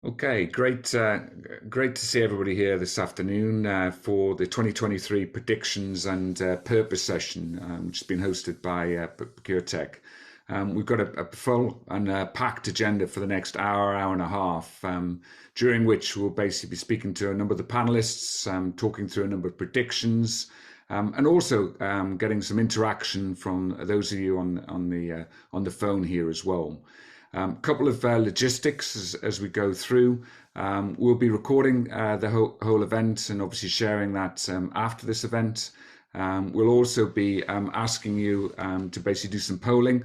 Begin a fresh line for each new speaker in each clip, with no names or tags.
Okay, great to see everybody here this afternoon for the 2023 Predictions and Purpose session, which has been hosted by ProcureTech. We've got a full and packed agenda for the next hour and a half, during which we'll basically be speaking to a number of the panelists, talking through a number of predictions, and also getting some interaction from those of you on the phone here as well. Couple of logistics as we go through. We'll be recording the whole event and obviously sharing that after this event. We'll also be asking you to basically do some polling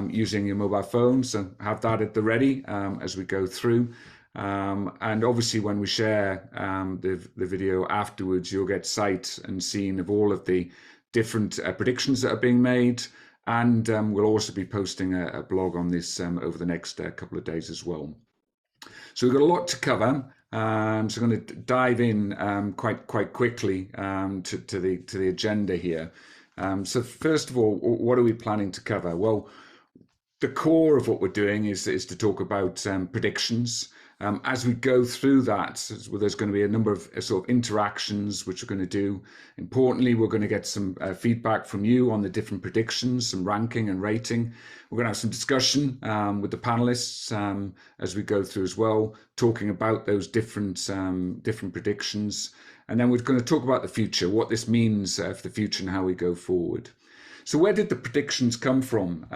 using your mobile phones, so have that at the ready as we go through. And obviously when we share the video afterwards, you'll get sight and scene of all of the different predictions that are being made. And we'll also be posting a blog on this over the next couple of days as well. So we've got a lot to cover. So I'm going to dive in quite quickly to the agenda here. So first of all, what are we planning to cover? Well, the core of what we're doing is to talk about predictions. As we go through that, there's going to be a number of sort of interactions which we're going to do. Importantly, we're going to get some feedback from you on the different predictions, some ranking and rating. We're going to have some discussion with the panelists as we go through as well, talking about those different predictions. And then we're going to talk about the future, what this means for the future and how we go forward. So where did the predictions come from?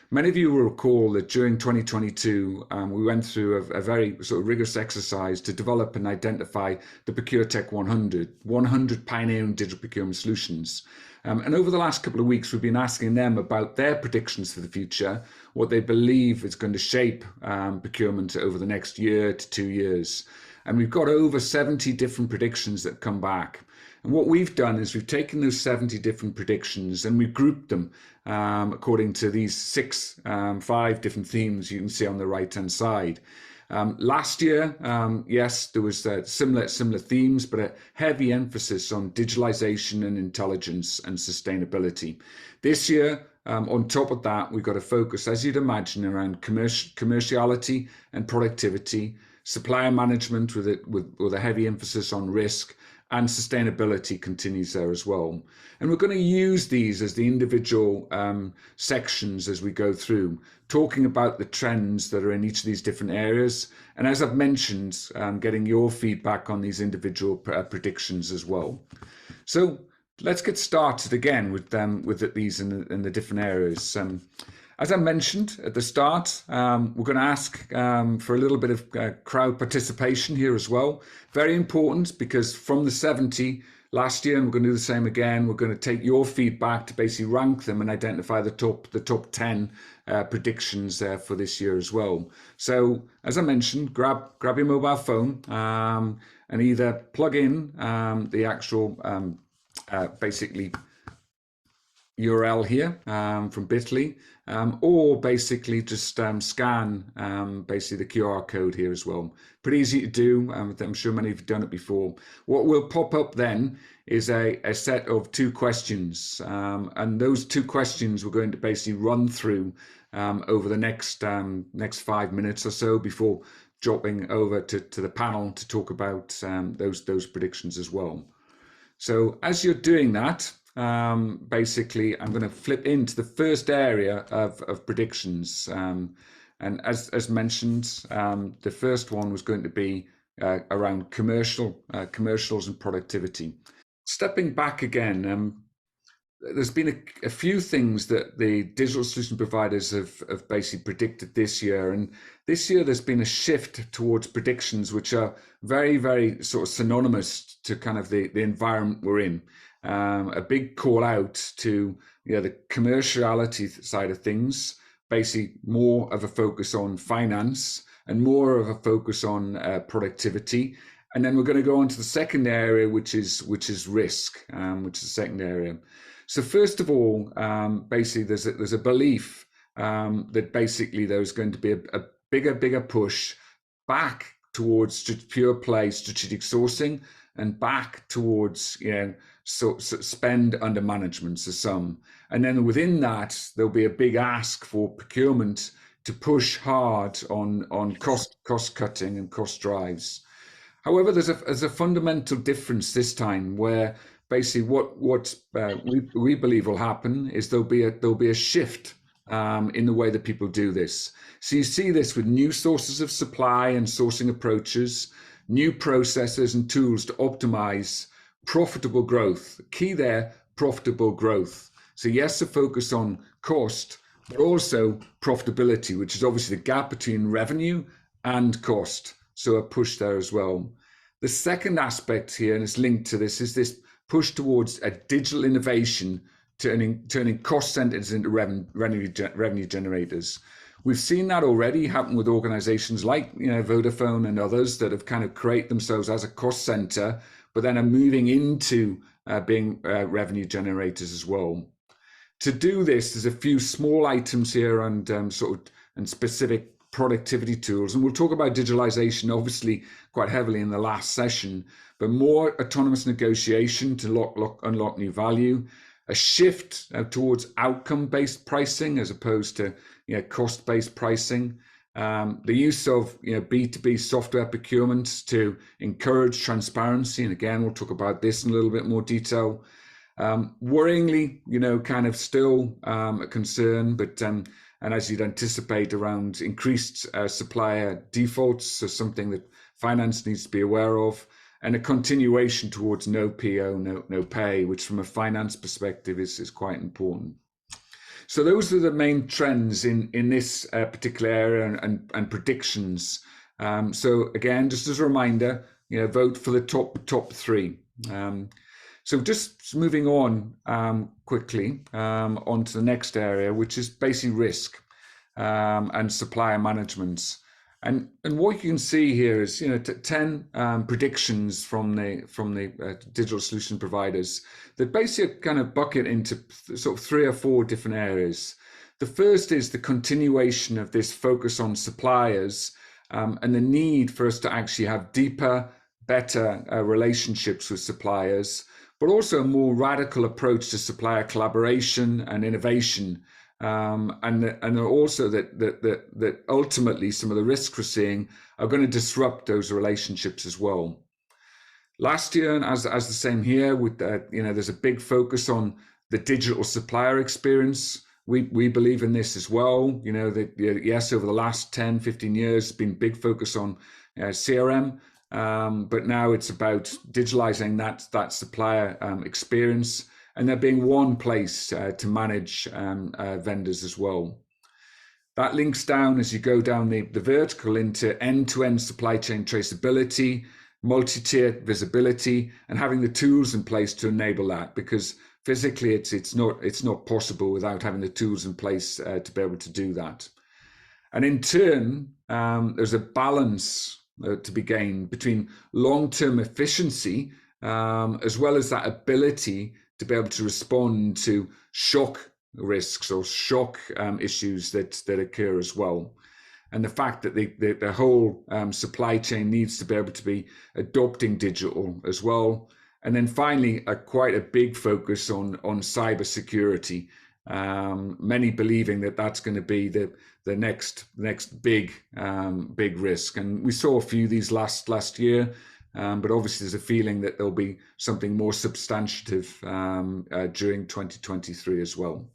Many of you will recall that during 2022, we went through a very sort of rigorous exercise to develop and identify the ProcureTech 100 pioneering digital procurement solutions. And over the last couple of weeks, we've been asking them about their predictions for the future, what they believe is going to shape procurement over the next year to 2 years. And we've got over 70 different predictions that come back. And what we've done is we've taken those 70 different predictions and we've grouped them according to these five different themes you can see on the right-hand side. Last year, yes, there was similar themes, but a heavy emphasis on digitalisation and intelligence and sustainability. This year, on top of that, we've got a focus, as you'd imagine, around commerciality and productivity, supplier management with a heavy emphasis on risk, and sustainability continues there as well. And we're going to use these as the individual sections as we go through, talking about the trends that are in each of these different areas. And as I've mentioned, getting your feedback on these individual predictions as well. So let's get started again with these in the different areas. As I mentioned at the start, we're going to ask for a little bit of crowd participation here as well. Very important, because from the 70 last year, and we're going to do the same again, we're going to take your feedback to basically rank them and identify the top 10 predictions for this year as well. So as I mentioned, grab your mobile phone and either plug in the actual basically URL here from bit.ly, or basically just scan basically the QR code here as well. Pretty easy to do. I'm sure many of you have done it before. What will pop up then is a set of 2 questions, and those 2 questions we're going to basically run through over the next 5 minutes or so before dropping over to the panel to talk about those predictions as well. So as you're doing that, basically, I'm going to flip into the first area of predictions. And as mentioned, the first one was going to be around commercials and productivity. Stepping back again, there's been a few things that the digital solution providers have basically predicted this year. And this year there's been a shift towards predictions which are very, very sort of synonymous to kind of the environment we're in. A big call out to the commerciality side of things, basically more of a focus on finance and more of a focus on productivity. And then we're going to go on to the second area, which is risk, which is the second area. So first of all, basically there's a belief that basically there's going to be a bigger push back towards pure play strategic sourcing and back towards spend under management, so some. And then within that, there'll be a big ask for procurement to push hard on cost cutting and cost drives. However, there's a fundamental difference this time where basically what we believe will happen is there'll be a shift in the way that people do this. So you see this with new sources of supply and sourcing approaches, new processes and tools to optimize profitable growth. Key there, profitable growth. So yes, a focus on cost, but also profitability, which is obviously the gap between revenue and cost. So a push there as well. The second aspect here, and it's linked to this, is this push towards a digital innovation, turning cost centers into revenue generators. We've seen that already happen with organizations like Vodafone and others that have kind of created themselves as a cost center, but then are moving into being revenue generators as well. To do this, there's a few small items here and and specific productivity tools, and we'll talk about digitalization obviously quite heavily in the last session, but more autonomous negotiation to unlock new value, a shift towards outcome-based pricing as opposed to cost-based pricing, the use of B2B software procurement to encourage transparency, and again we'll talk about this in a little bit more detail. Worryingly, kind of still a concern, but and as you'd anticipate, around increased supplier defaults, so something that finance needs to be aware of, and a continuation towards no PO, no pay, which from a finance perspective is quite important. So those are the main trends in this particular area and predictions. So again, just as a reminder, vote for the top three. So just moving on quickly onto the next area, which is basically risk and supplier management. And what you can see here is 10 predictions from the digital solution providers that basically kind of bucket into sort of 3 or 4 different areas. The first is the continuation of this focus on suppliers and the need for us to actually have deeper, better relationships with suppliers, but also a more radical approach to supplier collaboration and innovation, and also that ultimately some of the risks we're seeing are going to disrupt those relationships as well. Last year, and as the same here, with there's a big focus on the digital supplier experience. We believe in this as well. Yes, over the last 10, 15 years, there's been big focus on CRM. But now it's about digitalizing that supplier experience, and there being one place to manage vendors as well. That links down as you go down the vertical into end-to-end supply chain traceability, multi-tier visibility, and having the tools in place to enable that, because physically it's not possible without having the tools in place to be able to do that. And in turn, there's a balance to be gained between long-term efficiency as well as that ability to be able to respond to shock risks or shock issues that occur as well. And the fact that the whole supply chain needs to be able to be adopting digital as well. And then finally, quite a big focus on cybersecurity. Many believing that that's going to be the next big risk, and we saw a few of these last year, but obviously there's a feeling that there'll be something more substantive during 2023 as well.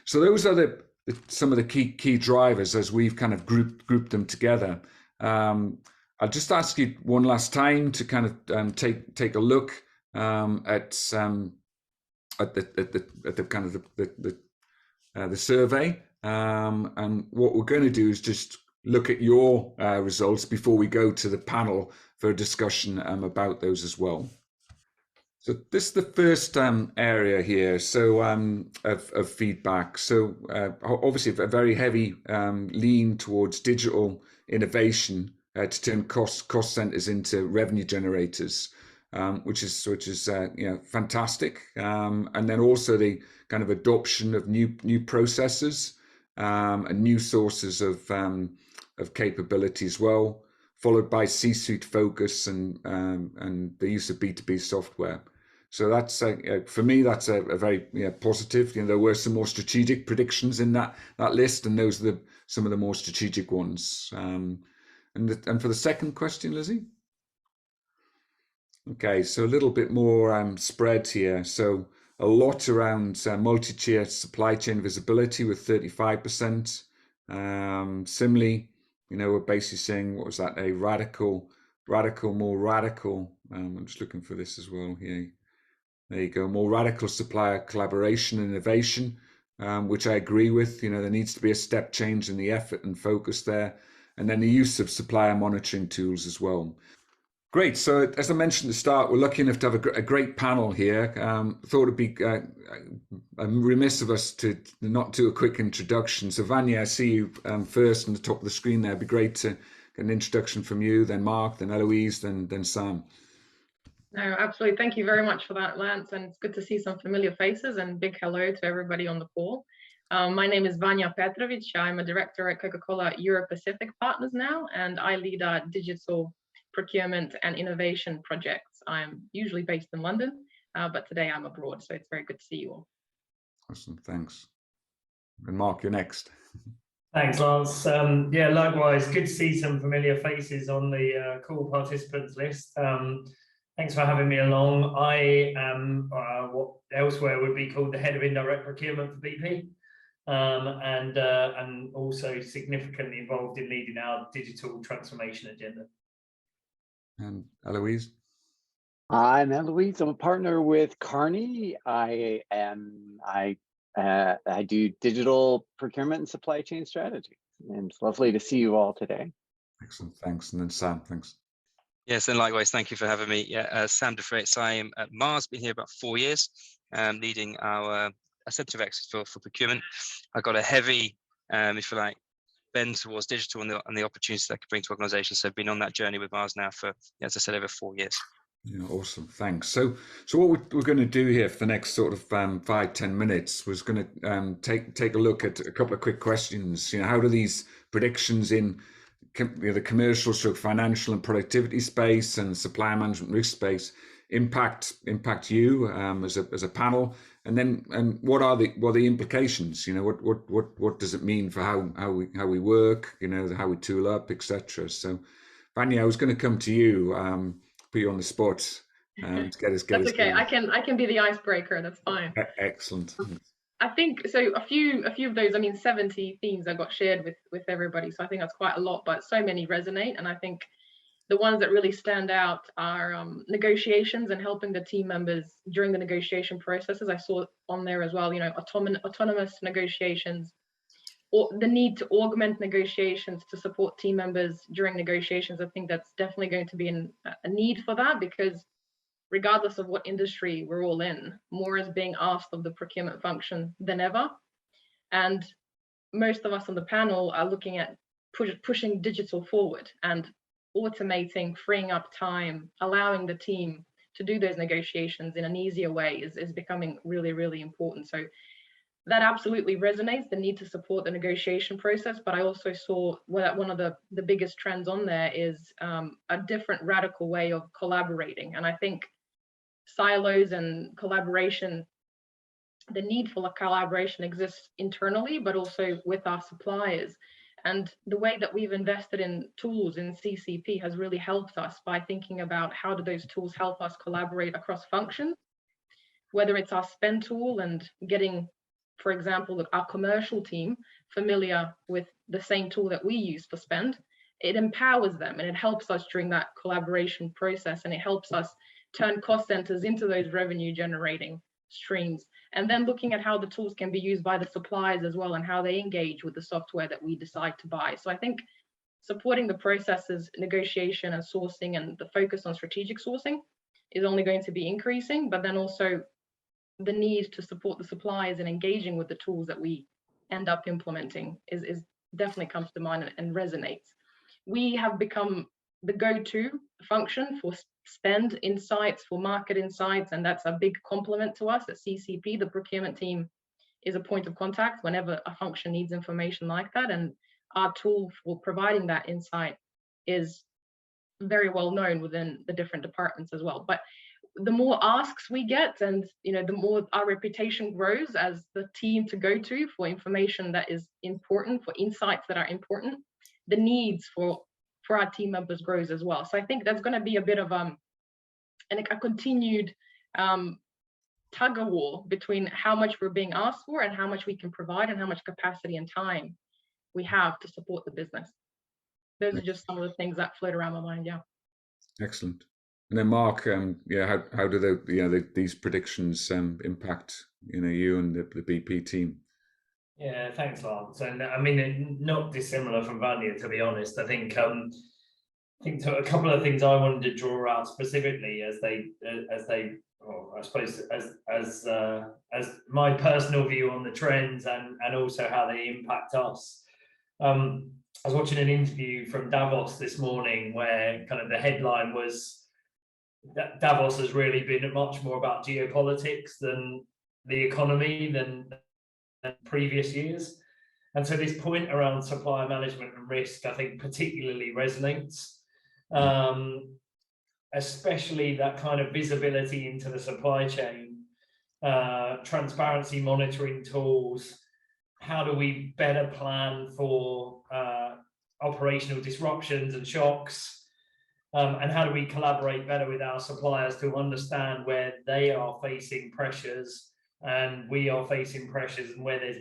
So those are some of the key drivers as we've kind of grouped them together. I'll just ask you one last time to kind of take a look at the kind of the survey, and what we're going to do is just look at your results before we go to the panel for a discussion about those as well. So this is the first area here, so of feedback. So obviously a very heavy lean towards digital innovation to turn cost centers into revenue generators, which is fantastic. And then also the kind of adoption of new processes and new sources of capability as well, followed by C-suite focus and the use of B2B software. So that's for me, that's a very positive. There were some more strategic predictions in that list, and those are some of the more strategic ones. And for the second question, Lizzie. Okay, so a little bit more spread here. So a lot around multi-tier supply chain visibility with 35%. Similarly, we're basically saying, what was that? A more radical. I'm just looking for this as well here. There you go. More radical supplier collaboration and innovation, which I agree with. There needs to be a step change in the effort and focus there. And then the use of supplier monitoring tools as well. Great. So as I mentioned at the start, we're lucky enough to have a great panel here. Thought it'd be remiss of us to not do a quick introduction. So Vanya, I see you first on the top of the screen there. It'd be great to get an introduction from you, then Mark, then Elouise, then Sam.
No, absolutely. Thank you very much for that, Lance. And it's good to see some familiar faces, and big hello to everybody on the call. My name is Vanya Petrovic. I'm a director at Coca-Cola Europe Pacific Partners now, and I lead our digital procurement and innovation projects. I'm usually based in London, but today I'm abroad, so it's very good to see you all.
Awesome, thanks. And Mark, you're next.
Thanks, Lance. Yeah, likewise, good to see some familiar faces on the call participants list. Thanks for having me along. I am what elsewhere would be called the head of indirect procurement for BP, and also significantly involved in leading our digital transformation agenda.
And Elouise?
I'm Elouise. I'm a partner with Kearney. I do digital procurement and supply chain strategy. And it's lovely to see you all today.
Excellent, thanks. And then Sam, thanks.
Yes, and likewise, thank you for having me. Yeah, Sam de Freitas. I am at Mars, been here about 4 years, leading our Centre of Excellence for procurement. I've got a heavy, if you like, bend towards digital and the opportunities that could bring to organizations. So I've been on that journey with Mars now for, as I said, over 4 years.
Yeah, awesome, thanks. So what we're going to do here for the next sort of 5-10 minutes was going to take a look at a couple of quick questions. How do these predictions in the commercial, financial and productivity space and supplier management risk space impact you as a panel? And then what are the implications? What does it mean for how we work? How we tool up, etc. So, Vanya, I was going to come to you, put you on the spot, to get us.
That's okay. I can be the icebreaker. That's fine.
Excellent.
I think so. A few of those. 70 themes that got shared with everybody. So I think that's quite a lot, but so many resonate. And I think the ones that really stand out are negotiations and helping the team members during the negotiation processes. I saw on there as well, autonomous negotiations, or the need to augment negotiations to support team members during negotiations. I think that's definitely going to be a need for that, because regardless of what industry we're all in, more is being asked of the procurement function than ever. And most of us on the panel are looking at pushing digital forward and automating, freeing up time, allowing the team to do those negotiations in an easier way is becoming really, really important. So that absolutely resonates, the need to support the negotiation process. But I also saw that one of the biggest trends on there is a different radical way of collaborating. And I think silos and collaboration, the need for collaboration exists internally, but also with our suppliers. And the way that we've invested in tools in CCEP has really helped us by thinking about how do those tools help us collaborate across functions, whether it's our spend tool and getting, for example, our commercial team familiar with the same tool that we use for spend. It empowers them and it helps us during that collaboration process, and it helps us turn cost centers into those revenue generating streams. And then looking at how the tools can be used by the suppliers as well, and how they engage with the software that we decide to buy. So I think supporting the processes, negotiation and sourcing, and the focus on strategic sourcing is only going to be increasing, but then also the need to support the suppliers and engaging with the tools that we end up implementing is definitely comes to mind and resonates. We have become the go-to function for spend insights, for market insights, and that's a big compliment to us at CCEP. The procurement team is a point of contact whenever a function needs information like that, and our tool for providing that insight is very well known within the different departments as well. But the more asks we get, and the more our reputation grows as the team to go to for information that is important, for insights that are important, the needs for our team members grows as well. So I think there's going to be a bit of a continued tug of war between how much we're being asked for and how much we can provide and how much capacity and time we have to support the business. Those are just some of the things that float around my mind. Yeah.
Excellent. And then Mark, how do these predictions impact you and the BP team?
Yeah, thanks, Lance. And I mean, not dissimilar from Vanya, to be honest. I think a couple of things I wanted to draw out specifically as well, I suppose as my personal view on the trends and also how they impact us. I was watching an interview from Davos this morning where kind of the headline was that Davos has really been much more about geopolitics than the economy than previous years. And so this point around supply management and risk, I think particularly resonates, especially that kind of visibility into the supply chain, transparency monitoring tools. How do we better plan for operational disruptions and shocks? And how do we collaborate better with our suppliers to understand where they are facing pressures and we are facing pressures, and where there's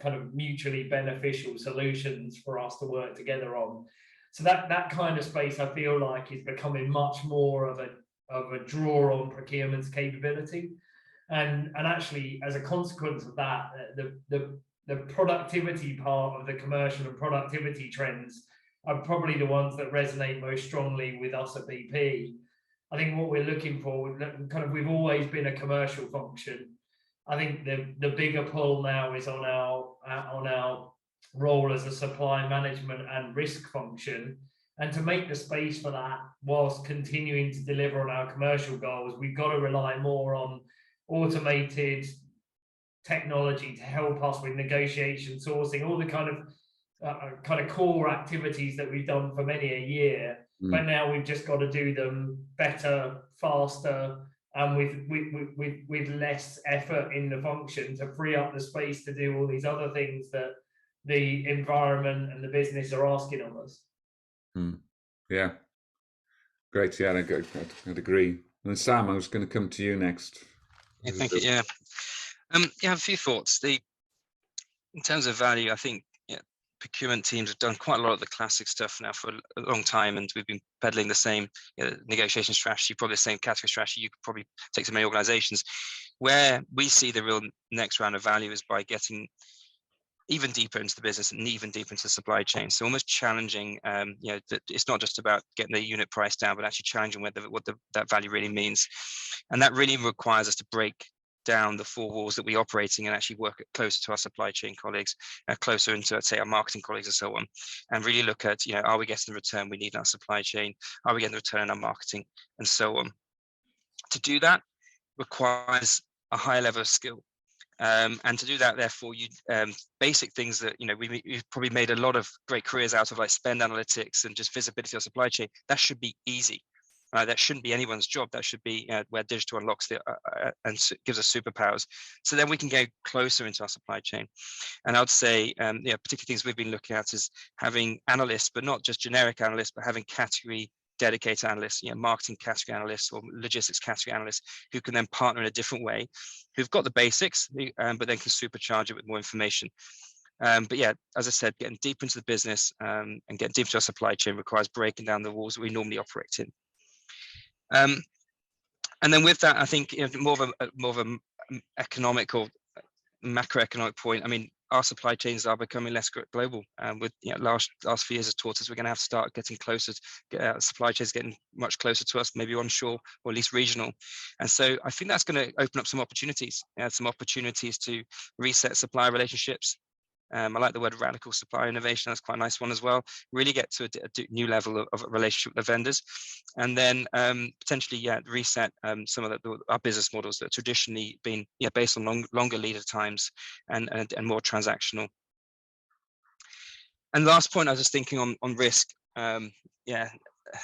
kind of mutually beneficial solutions for us to work together on. So that kind of space, I feel like, is becoming much more of a draw on procurement's capability. And actually, as a consequence of that, the productivity part of the commercial and productivity trends are probably the ones that resonate most strongly with us at BP. I think what we're looking for, we've always been a commercial function. I think the bigger pull now is on our role as a supply management and risk function. And to make the space for that whilst continuing to deliver on our commercial goals, we've got to rely more on automated technology to help us with negotiation, sourcing, all the kind of core activities that we've done for many a year. But now we've just got to do them better, faster, and with less effort in the function to free up the space to do all these other things that the environment and the business are asking of us.
Yeah, great. Yeah, I'd agree. And Sam, I was going to come to you next.
Yeah, thank you. Yeah, I have a few thoughts. In terms of value, I think procurement teams have done quite a lot of the classic stuff now for a long time, and we've been peddling the same negotiation strategy, probably the same category strategy you could probably take to many organizations. Where we see the real next round of value is by getting even deeper into the business and even deeper into the supply chain. So almost challenging, it's not just about getting the unit price down, but actually challenging that value really means. And that really requires us to break down the four walls that we operate in and actually work closer to our supply chain colleagues, closer into, say, our marketing colleagues and so on, and really look at, are we getting the return we need in our supply chain? Are we getting the return in our marketing, and so on? To do that requires a higher level of skill. And to do that, therefore, you basic things that we've probably made a lot of great careers out of, like spend analytics and just visibility of supply chain. That should be easy. That shouldn't be anyone's job. That should be where digital unlocks and gives us superpowers. So then we can go closer into our supply chain. And I would say, particular things we've been looking at is having analysts, but not just generic analysts, but having category dedicated analysts, marketing category analysts or logistics category analysts who can then partner in a different way, who've got the basics, but then can supercharge it with more information. But yeah, as I said, getting deep into the business and getting deep into our supply chain requires breaking down the walls that we normally operate in. And then with that, I think more of an economic or macroeconomic point. I mean, our supply chains are becoming less global, and with last few years has taught us we're going to have to start getting closer. Supply chains getting much closer to us, maybe onshore or at least regional. And so I think that's going to open up some opportunities. Some opportunities to reset supplier relationships. I like the word radical supplier innovation. That's quite a nice one as well. Really get to a new level of relationship with the vendors, and then potentially reset some of our business models that have traditionally been based on longer lead times and more transactional. And last point, I was just thinking on risk.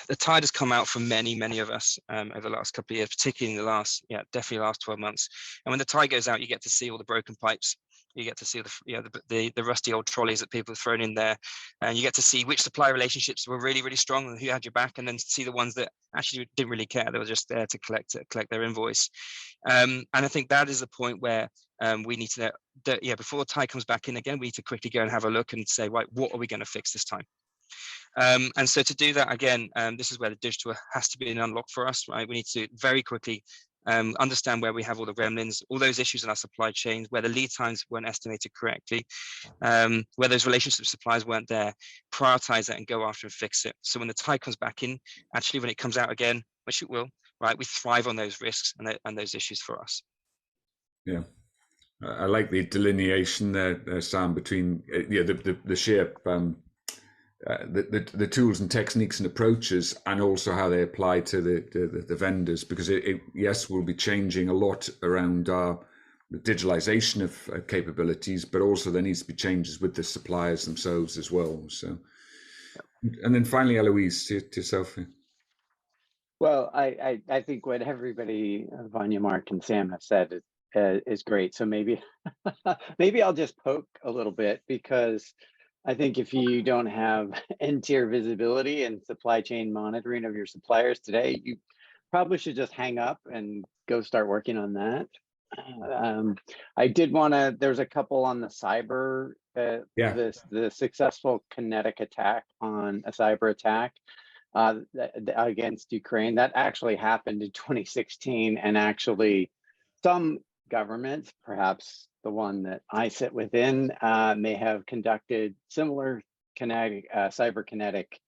the tide has come out for many of us over the last couple of years, particularly in the last, definitely the last 12 months. And when the tide goes out, you get to see all the broken pipes. You get to see the rusty old trolleys that people have thrown in there, and you get to see which supplier relationships were really strong and who had your back, and then see the ones that actually didn't really care. They were just there to collect their invoice. And I think that is the point where we need to, before the tide comes back in again, we need to quickly go and have a look and say, right, what are we going to fix this time? And so to do that, again, this is where the digital has to be an unlock for us, right? We need to very quickly understand where we have all the gremlins, all those issues in our supply chains, where the lead times weren't estimated correctly, where those relationships with suppliers weren't there, prioritize that and go after and fix it. So when the tide comes back in, actually when it comes out again, which it will, right, we thrive on those risks and those issues for us.
Yeah. I like the delineation there, Sam, between the sheer the tools and techniques and approaches, and also how they apply to the vendors, because it yes, will be changing a lot around the digitalization of capabilities, but also there needs to be changes with the suppliers themselves as well. So, and then finally, Elouise, to yourself.
Well, I think what everybody, Vanya, Mark, and Sam have said is great. So maybe I'll just poke a little bit, because I think if you don't have end-tier visibility and supply chain monitoring of your suppliers today, you probably should just hang up and go start working on that. I did want to, there's a couple on the cyber, the successful kinetic attack on a cyber attack against Ukraine. That actually happened in 2016, and actually some governments, perhaps the one that I sit within, may have conducted similar cyber kinetic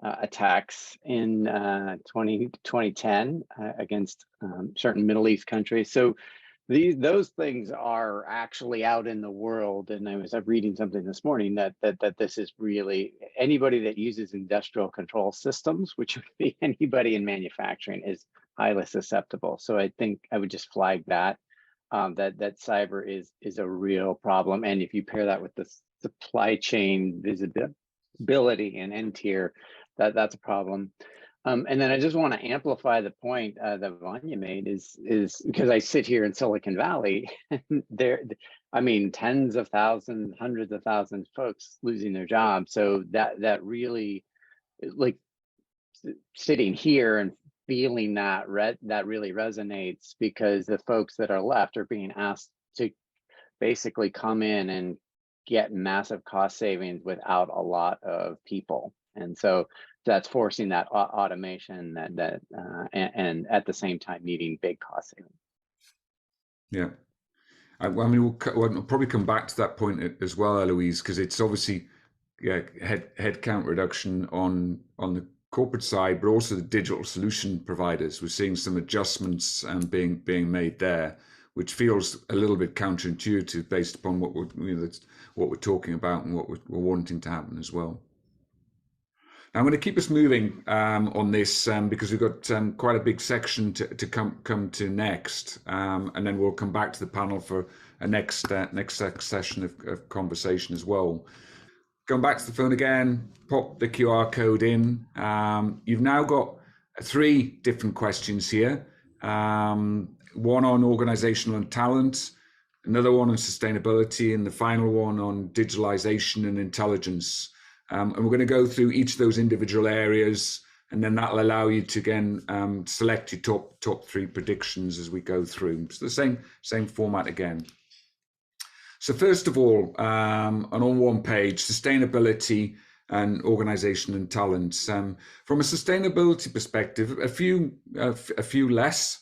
attacks in 2010 against certain Middle East countries. So those things are actually out in the world. And I was reading something this morning that this is really, anybody that uses industrial control systems, which would be anybody in manufacturing, is highly susceptible. So I think I would just flag that. That cyber is a real problem, and if you pair that with the supply chain visibility and end-tier, that's a problem. And then I just want to amplify the point that Vanya made is because I sit here in Silicon Valley, I mean, tens of thousands, hundreds of thousands of folks losing their jobs. So that really, like, sitting here and feeling that really resonates, because the folks that are left are being asked to basically come in and get massive cost savings without a lot of people, and so that's forcing that automation and at the same time needing big cost savings.
Yeah, I mean, we'll probably come back to that point as well, Elouise, because it's obviously headcount reduction on the corporate side, but also the digital solution providers. We're seeing some adjustments being made there, which feels a little bit counterintuitive based upon what we're talking about and what we're wanting to happen as well. Now, I'm going to keep us moving on this because we've got quite a big section to come to next, and then we'll come back to the panel for a next session of conversation as well. Going back to the phone again, pop the QR code in. You've now got 3 different questions here. One on organizational and talent, another one on sustainability, and the final one on digitalization and intelligence. And we're going to go through each of those individual areas, and then that'll allow you to again select your top 3 predictions as we go through. So the same format again. So first of all, on one page, sustainability and organization and talent. From a sustainability perspective, a few less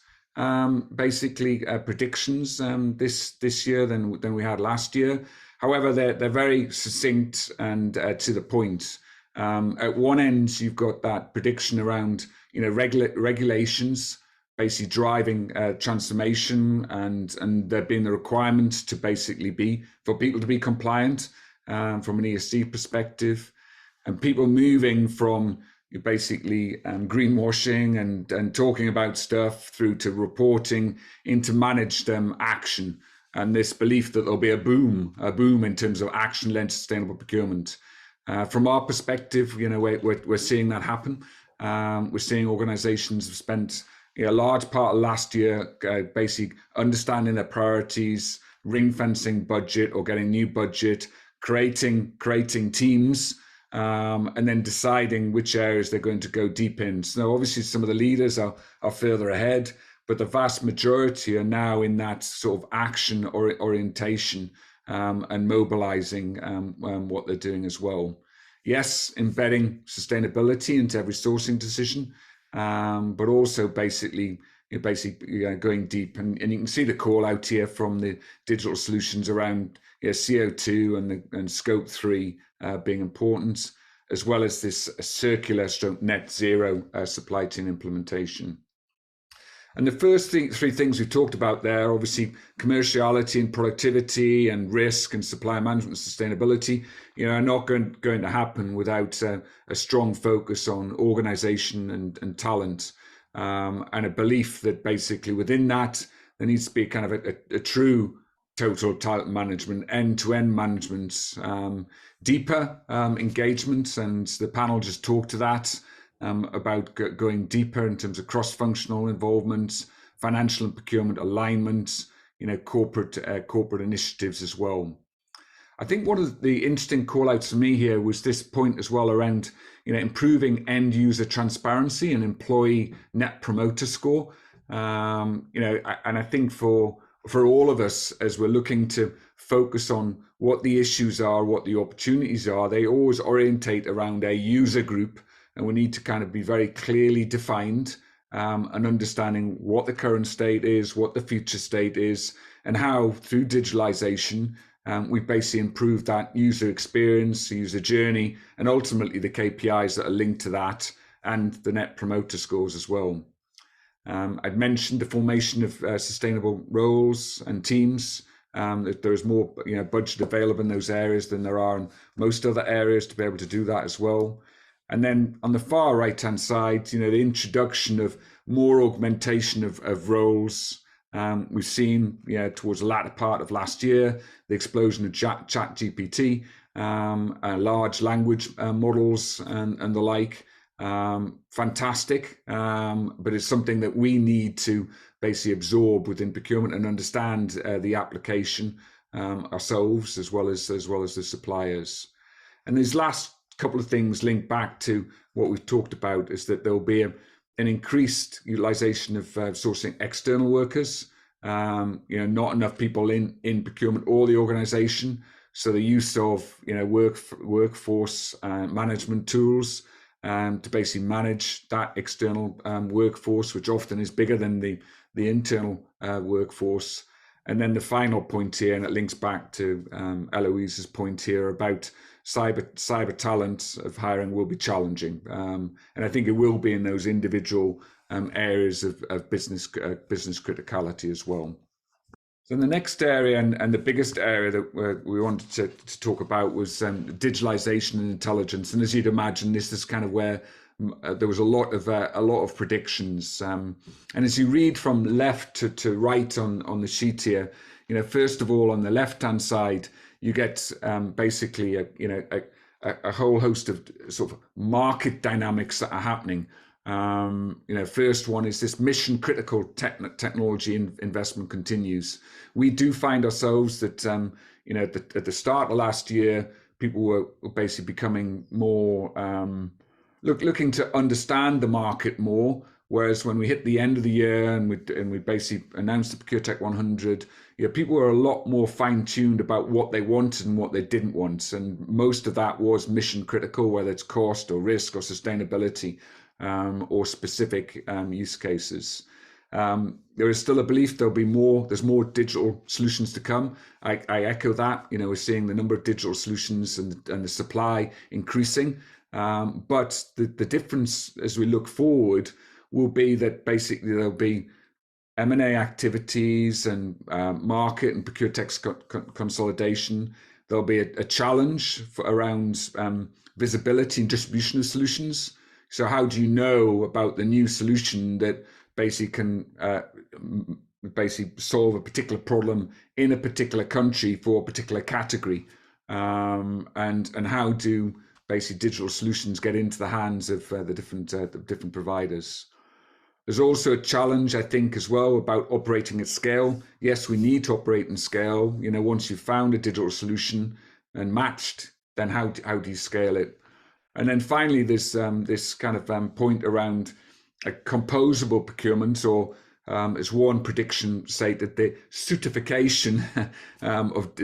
basically predictions this year than we had last year. However, they're very succinct and to the point. At one end, you've got that prediction around regulations, basically driving transformation and there being the requirement to basically for people to be compliant from an ESG perspective, and people moving from basically greenwashing and talking about stuff through to reporting into managed action, and this belief that there'll be a boom in terms of action-led sustainable procurement. From our perspective, we're seeing that happen. We're seeing organizations have spent a large part of last year basically understanding their priorities, ring fencing budget or getting new budget, creating teams, and then deciding which areas they're going to go deep in. So obviously some of the leaders are further ahead, but the vast majority are now in that sort of action or orientation and mobilizing what they're doing as well. Yes, embedding sustainability into every sourcing decision, but also basically going deep. And you can see the call out here from the digital solutions around CO2 and scope 3 being important, as well as this circular stroke net zero supply chain implementation. And the first three things we talked about there, obviously commerciality and productivity and risk and supply management and sustainability, are not going to happen without a strong focus on organization and talent, and a belief that basically within that, there needs to be kind of a true total talent management, end-to-end management, deeper engagement. And the panel just talked to that. About going deeper in terms of cross-functional involvement, financial and procurement alignment, corporate initiatives as well. I think one of the interesting call-outs for me here was this point as well around improving end-user transparency and employee net promoter score. And I think for all of us, as we're looking to focus on what the issues are, what the opportunities are, they always orientate around a user group. And we need to kind of be very clearly defined and understanding what the current state is, what the future state is, and how through digitalization, we've basically improved that user experience, user journey, and ultimately the KPIs that are linked to that and the net promoter scores as well. I'd mentioned the formation of sustainable roles and teams. That there is more budget available in those areas than there are in most other areas to be able to do that as well. And then on the far right-hand side, the introduction of more augmentation of roles. We've seen, towards the latter part of last year, the explosion of ChatGPT, large language models and the like. Fantastic, but it's something that we need to basically absorb within procurement and understand the application ourselves as well as the suppliers. And these last couple of things linked back to what we've talked about is that there'll be an increased utilization of sourcing external workers. Not enough people in procurement or the organization, so the use of workforce management tools to basically manage that external workforce, which often is bigger than the internal workforce. And then the final point here, and it links back to Elouise's point here about cyber talent of hiring will be challenging, and I think it will be in those individual areas of business criticality as well. So the next area and the biggest area that we wanted to talk about was digitalisation and intelligence. And as you'd imagine, this is kind of where there was a lot of predictions. And as you read from left to right on the sheet here, first of all on the left-hand side, you get basically a whole host of sort of market dynamics that are happening. First one is this mission critical technology investment continues. We do find ourselves that at the start of last year, people were basically becoming more looking to understand the market more. Whereas when we hit the end of the year and we basically announced the ProcureTech 100, people were a lot more fine-tuned about what they wanted and what they didn't want. And most of that was mission critical, whether it's cost or risk or sustainability or specific use cases. There is still a belief there's more digital solutions to come. I echo that. We're seeing the number of digital solutions and the supply increasing. But the difference as we look forward will be that basically there'll be M&A activities and market and ProcureTech consolidation. There'll be a challenge around visibility and distribution of solutions. So how do you know about the new solution that basically can solve a particular problem in a particular country for a particular category? And how do basically digital solutions get into the hands of the different providers. There's also a challenge, I think, as well about operating at scale. Yes, we need to operate in scale. You know, once you've found a digital solution and matched, then how do you scale it? And then finally, there's this kind of point around a composable procurement, or as one prediction stated, the suitification of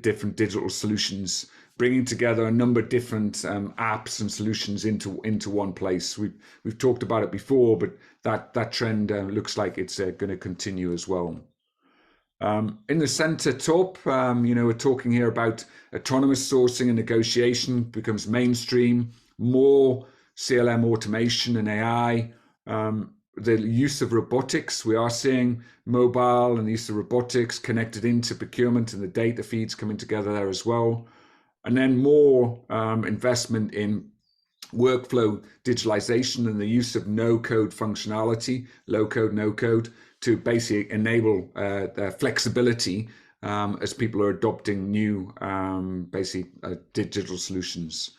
different digital solutions, bringing together a number of different apps and solutions into one place. We've talked about it before, but that trend looks like it's going to continue as well. In the center top, you know, we're talking here about autonomous sourcing and negotiation becomes mainstream, more CLM automation and AI, the use of robotics. We are seeing mobile and the use of robotics connected into procurement, and the data feeds coming together there as well. And then more investment in workflow digitalization and the use of no-code functionality, low-code, no-code, to basically enable flexibility as people are adopting new digital solutions.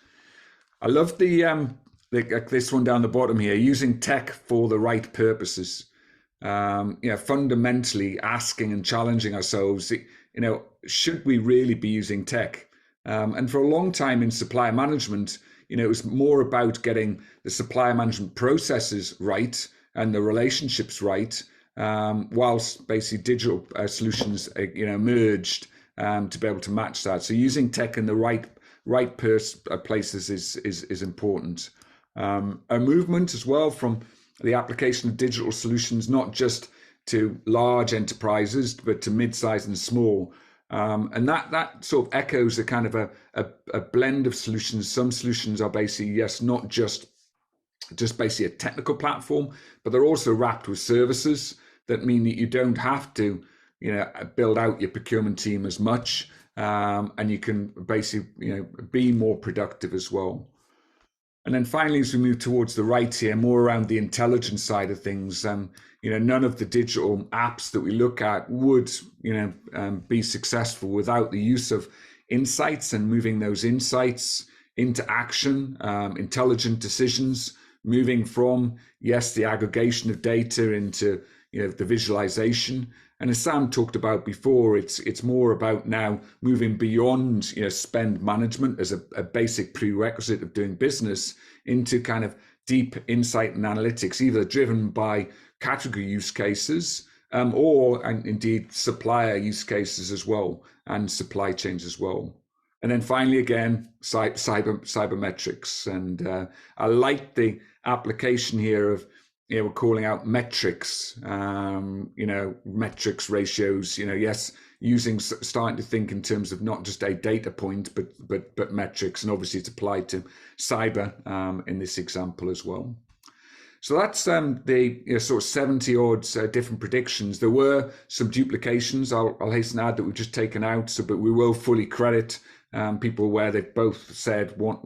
I love this one down the bottom here, using tech for the right purposes. You know, fundamentally asking and challenging ourselves, you know, should we really be using tech? And for a long time in supply management, you know, it was more about getting the supply management processes right and the relationships right, whilst basically digital solutions, you know, merged to be able to match that. So using tech in the right places is important. A movement as well from the application of digital solutions, not just to large enterprises, but to mid-size and small. And that sort of echoes a kind of a blend of solutions. Some solutions are basically, yes, not just basically a technical platform, but they're also wrapped with services that mean that you don't have to, you know, build out your procurement team as much, and you can basically, you know, be more productive as well. And then finally, as we move towards the right here, more around the intelligence side of things, you know, none of the digital apps that we look at would, you know, be successful without the use of insights and moving those insights into action, intelligent decisions, moving from, yes, the aggregation of data into, you know, the visualization. And as Sam talked about before, it's more about now moving beyond, you know, spend management as a basic prerequisite of doing business into kind of deep insight and analytics, either driven by category use cases or indeed supplier use cases as well, and supply chains as well. And then finally, again, cybermetrics. And I like the application here of, you know, we're calling out metrics, you know, metrics, ratios, you know, yes, starting to think in terms of not just a data point, but metrics. And obviously it's applied to cyber in this example as well. So that's the, you know, sort of 70 odd different predictions. There were some duplications. I'll hasten to add that we've just taken out, but we will fully credit people where they've both said one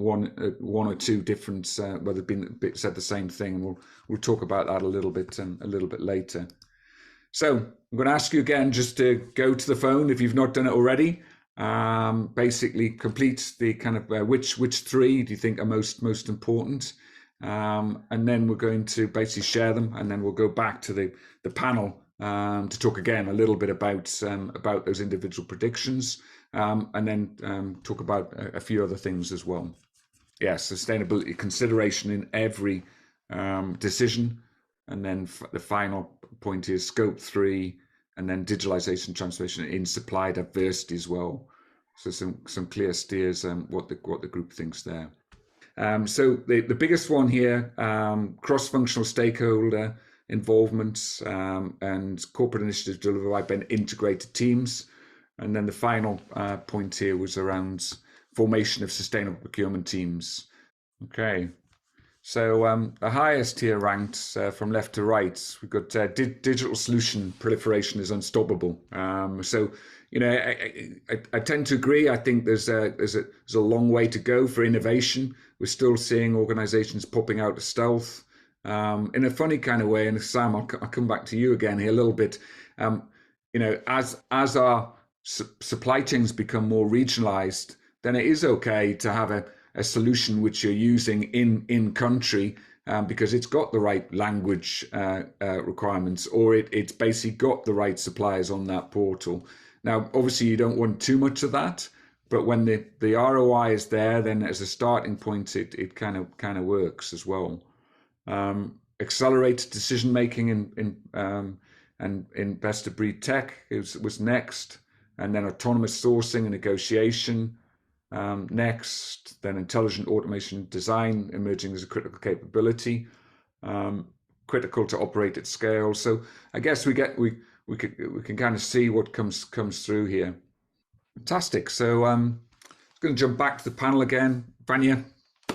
or two different, where they've said the same thing, and we'll talk about that a little bit later. So I'm going to ask you again just to go to the phone if you've not done it already. Basically, complete the kind of which three do you think are most important, and then we're going to basically share them, and then we'll go back to the panel to talk again a little bit about those individual predictions. And then talk about a few other things as well. Yes, sustainability consideration in every decision. And then the final point is scope 3, and then digitalization transformation in supply diversity as well. So some clear steers what the group thinks there. So the biggest one here, cross-functional stakeholder involvement and corporate initiatives delivered by integrated teams. And then the final point here was around formation of sustainable procurement teams. Okay, so the highest here ranked from left to right, we've got digital solution proliferation is unstoppable. So, you know, I tend to agree. I think there's a long way to go for innovation. We're still seeing organizations popping out of stealth in a funny kind of way. And Sam, I'll come back to you again here a little bit. You know, as our supply chains become more regionalized, then it is okay to have a solution which you're using in country, because it's got the right language requirements, or it's basically got the right suppliers on that portal. Now, obviously, you don't want too much of that, but when the ROI is there, then as a starting point, it kind of works as well. Accelerated decision making in best of breed tech was next, and then autonomous sourcing and negotiation next, then intelligent automation design emerging as a critical capability, critical to operate at scale. So I guess we can kind of see what comes through here. Fantastic. So I'm going to jump back to the panel again. Vanya,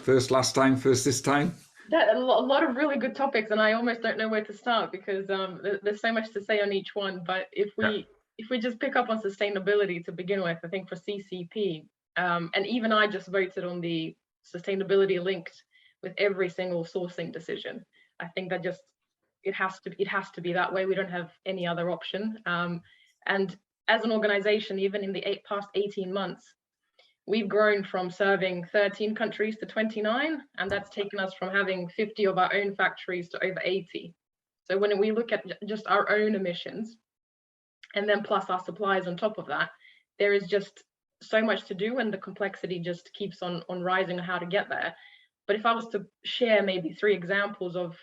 first this time.
A lot of really good topics, and I almost don't know where to start because there's so much to say on each one. But if we just pick up on sustainability to begin with, I think for CCEP, and even I just voted on the sustainability linked with every single sourcing decision. I think that just it has to be that way. We don't have any other option. And as an organization, even in the past 18 months, we've grown from serving 13 countries to 29, and that's taken us from having 50 of our own factories to over 80. So when we look at just our own emissions, and then plus our suppliers on top of that, there is just so much to do, and the complexity just keeps on rising on how to get there. But if I was to share maybe 3 examples of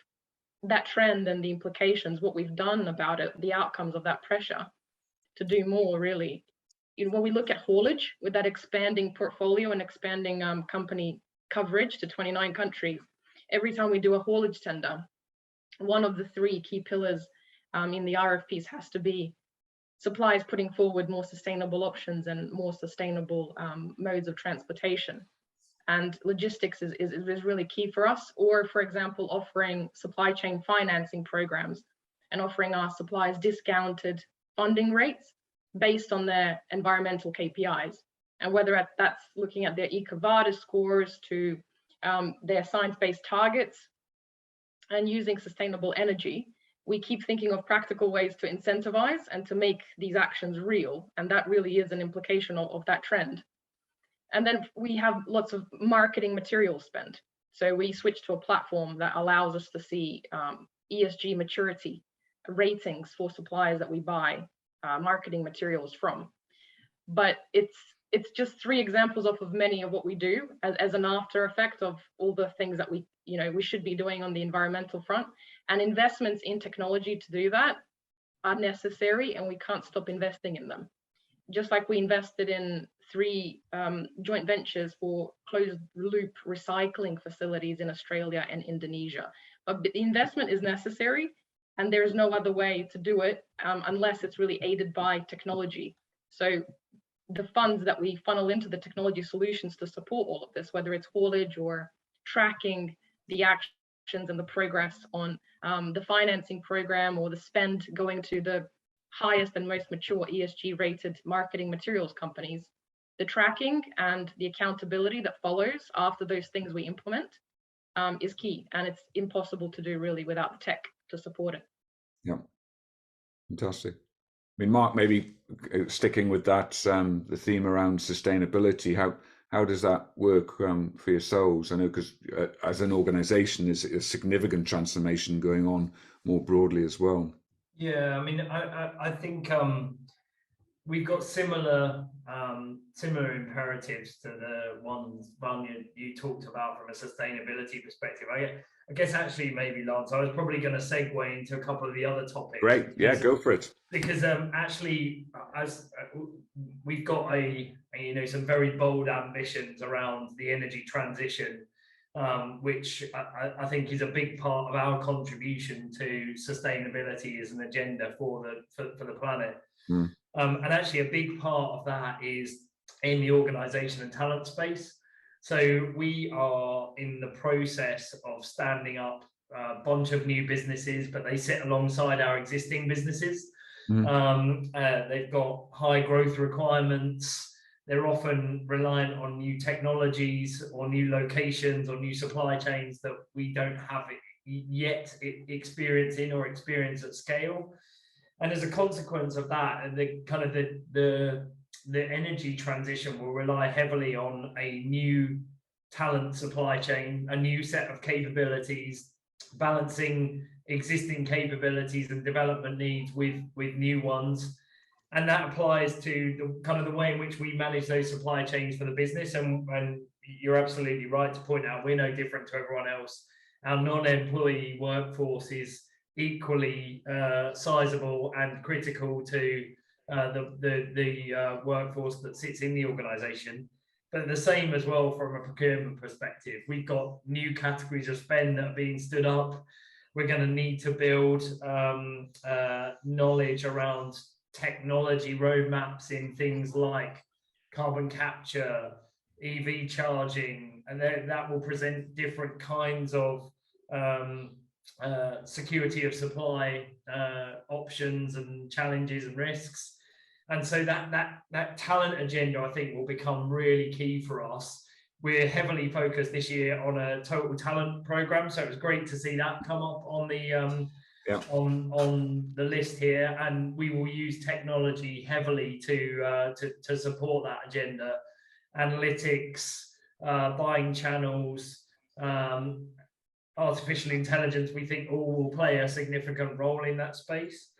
that trend and the implications, what we've done about it, the outcomes of that pressure to do more, really. When we look at haulage, with that expanding portfolio and expanding company coverage to 29 countries, every time we do a haulage tender, one of the 3 key pillars in the RFPs has to be suppliers putting forward more sustainable options and more sustainable modes of transportation. And logistics is really key for us. Or, for example, offering supply chain financing programs and offering our suppliers discounted funding rates based on their environmental KPIs. And whether that's looking at their EcoVadis scores to their science-based targets and using sustainable energy, we keep thinking of practical ways to incentivize and to make these actions real. And that really is an implication of that trend. And then we have lots of marketing material spend. So we switched to a platform that allows us to see ESG maturity ratings for suppliers that we buy marketing materials from. But it's just 3 examples of many of what we do as an after effect of all the things that we should be doing on the environmental front. And investments in technology to do that are necessary, and we can't stop investing in them. Just like we invested in 3 joint ventures for closed loop recycling facilities in Australia and Indonesia. But the investment is necessary, and there is no other way to do it unless it's really aided by technology. So the funds that we funnel into the technology solutions to support all of this, whether it's haulage or tracking the actions and the progress on the financing program, or the spend going to the highest and most mature ESG rated marketing materials companies, the tracking and the accountability that follows after those things we implement is key. And it's impossible to do really without the tech to support it.
Yeah, fantastic. I mean, Mark, maybe sticking with that, the theme around sustainability, how does that work for yourselves? I know because as an organization, there's a significant transformation going on more broadly as well.
Yeah, I mean, I think we've got similar imperatives to the ones, Vanya, you talked about from a sustainability perspective. I guess actually maybe, Lance, I was probably going to segue into a couple of the other topics.
Great, yeah, go for it.
Because actually, as we've got some very bold ambitions around the energy transition, which I think is a big part of our contribution to sustainability as an agenda for the planet.
Mm.
And actually, a big part of that is in the organisation and talent space. So we are in the process of standing up a bunch of new businesses, but they sit alongside our existing businesses. Mm. They've got high growth requirements. They're often reliant on new technologies or new locations or new supply chains that we don't have yet experience in or experience at scale. And as a consequence of that, the energy transition will rely heavily on a new talent supply chain, a new set of capabilities, balancing existing capabilities and development needs with new ones. And that applies to the kind of the way in which we manage those supply chains for the business. And you're absolutely right to point out, we're no different to everyone else. Our non-employee workforce is equally sizable and critical to the workforce that sits in the organization. But the same as well from a procurement perspective. We've got new categories of spend that are being stood up. We're going to need to build knowledge around technology roadmaps in things like carbon capture, EV charging, and that will present different kinds of security of supply options and challenges and risks. And so that talent agenda, I think, will become really key for us. We're heavily focused this year on a total talent program, so it was great to see that come up on the on the list here, and we will use technology heavily to support that agenda. Analytics, buying channels, artificial intelligence, we think all will play a significant role in that space.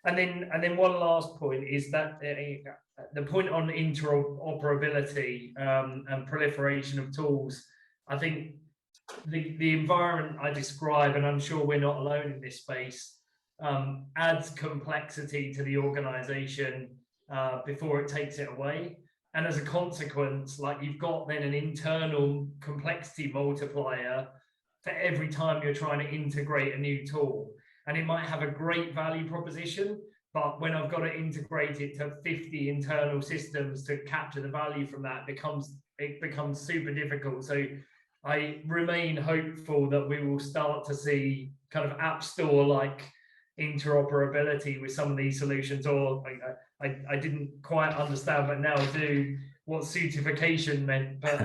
And then one last point is that the point on interoperability and proliferation of tools. I think the environment I describe, and I'm sure we're not alone in this space, adds complexity to the organization before it takes it away. And as a consequence, like, you've got then an internal complexity multiplier for every time you're trying to integrate a new tool. And it might have a great value proposition, but when I've got to integrate it to 50 internal systems to capture the value from that, it becomes super difficult. So I remain hopeful that we will start to see kind of app store-like interoperability with some of these solutions. Or I didn't quite understand, but now do, what certification meant. But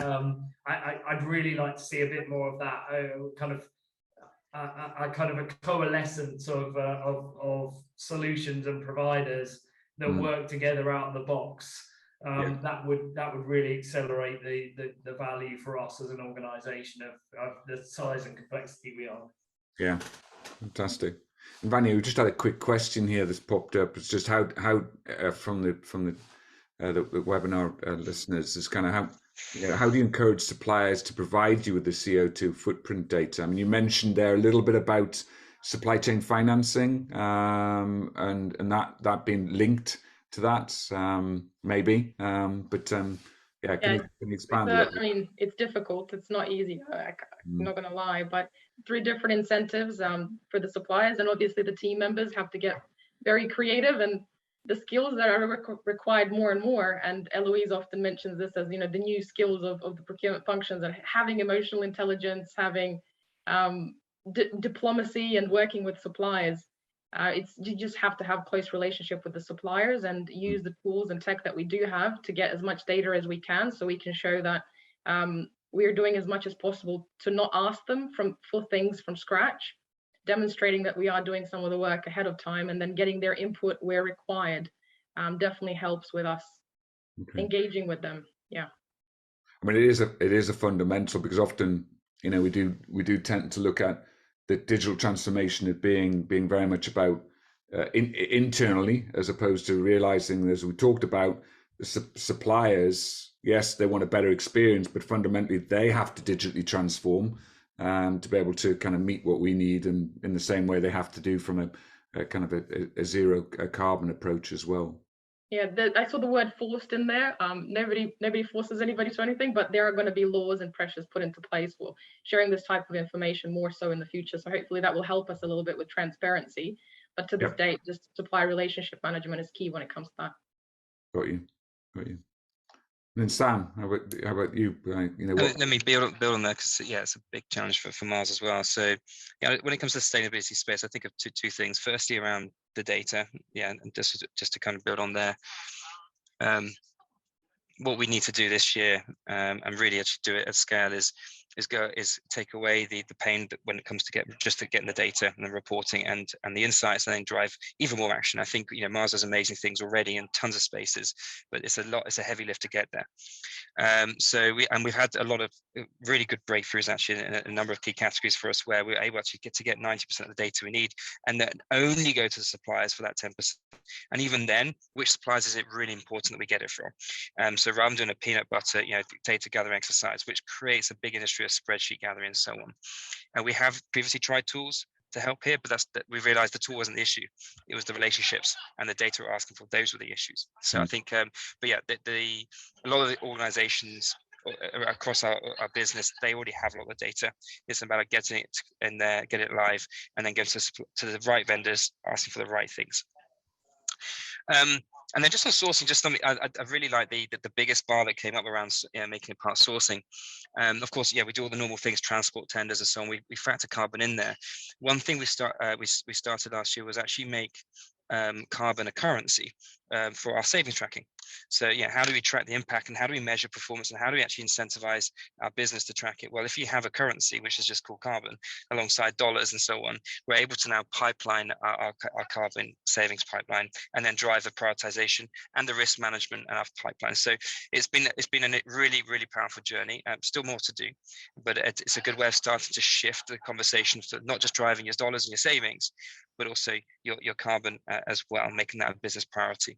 I'd really like to see a bit more of that, kind of a coalescence of solutions and providers that work together out of the box. That would really accelerate the value for us as an organization of the size and complexity we are.
Yeah, fantastic. And Vanya, we just had a quick question here that's popped up. It's just how from the webinar listeners is kind of how do you encourage suppliers to provide you with the CO2 footprint data? I mean, you mentioned there a little bit about supply chain financing and that being linked to that, maybe. Can you expand a little bit?
I mean, it's difficult. It's not easy. I'm not going to lie, but 3 different incentives for the suppliers, and obviously the team members have to get very creative, and the skills that are required more and more. And Elouise often mentions this as, the new skills of the procurement functions, and having emotional intelligence, having diplomacy, and working with suppliers. You just have to have close relationship with the suppliers and use the tools and tech that we do have to get as much data as we can, so we can show that we are doing as much as possible to not ask them for things from scratch, demonstrating that we are doing some of the work ahead of time, and then getting their input where required definitely helps with us engaging with them. Yeah.
I mean, it is a fundamental, because often, we do tend to look at the digital transformation as being very much about internally, as opposed to realizing, as we talked about, the suppliers, yes, they want a better experience, but fundamentally they have to digitally transform to be able to kind of meet what we need, and in the same way they have to do from a kind of a zero carbon approach as well.
Yeah, I saw the word forced in there. Nobody forces anybody to anything, but there are going to be laws and pressures put into place for sharing this type of information more so in the future. So hopefully that will help us a little bit with transparency. But to this date, just supply relationship management is key when it comes to that. Got you.
And then Sam, how about you?
Let me build on that, because it's a big challenge for Mars as well. So when it comes to the sustainability space, I think of two things. Firstly, around the data, and just to kind of build on there. What we need to do this year, and really actually do it at scale, is is take away the pain that when it comes to getting the data and the reporting and the insights, and then drive even more action. I think Mars does amazing things already in tons of spaces, but it's a heavy lift to get there. So we've had a lot of really good breakthroughs actually in a number of key categories for us, where we're able to get 90% of the data we need, and then only go to the suppliers for that 10%. And even then, which suppliers is it really important that we get it from? So rather than doing a peanut butter, data gathering exercise, which creates a big industry of spreadsheet gathering and so on. And we have previously tried tools to help here, but we realized the tool wasn't the issue. It was the relationships and the data we're asking for. Those were the issues. So I think, but yeah, a lot of the organizations across our business, they already have a lot of data. It's about getting it in there, get it live, and then go to the right vendors, asking for the right things. And then just on sourcing, just something I really like the biggest bar that came up around making part sourcing. Of course, we do all the normal things, transport tenders and so on. We factor carbon in there. One thing we started last year was actually make carbon a currency for our savings tracking. So how do we track the impact, and how do we measure performance, and how do we actually incentivize our business to track it? Well, if you have a currency which is just called carbon alongside dollars and so on, we're able to now pipeline our carbon savings pipeline, and then drive the prioritization and the risk management and our pipeline. So it's been a really, really powerful journey. Still more to do, but it's a good way of starting to shift the conversation to not just driving your dollars and your savings, but also your carbon as well, making that a business priority.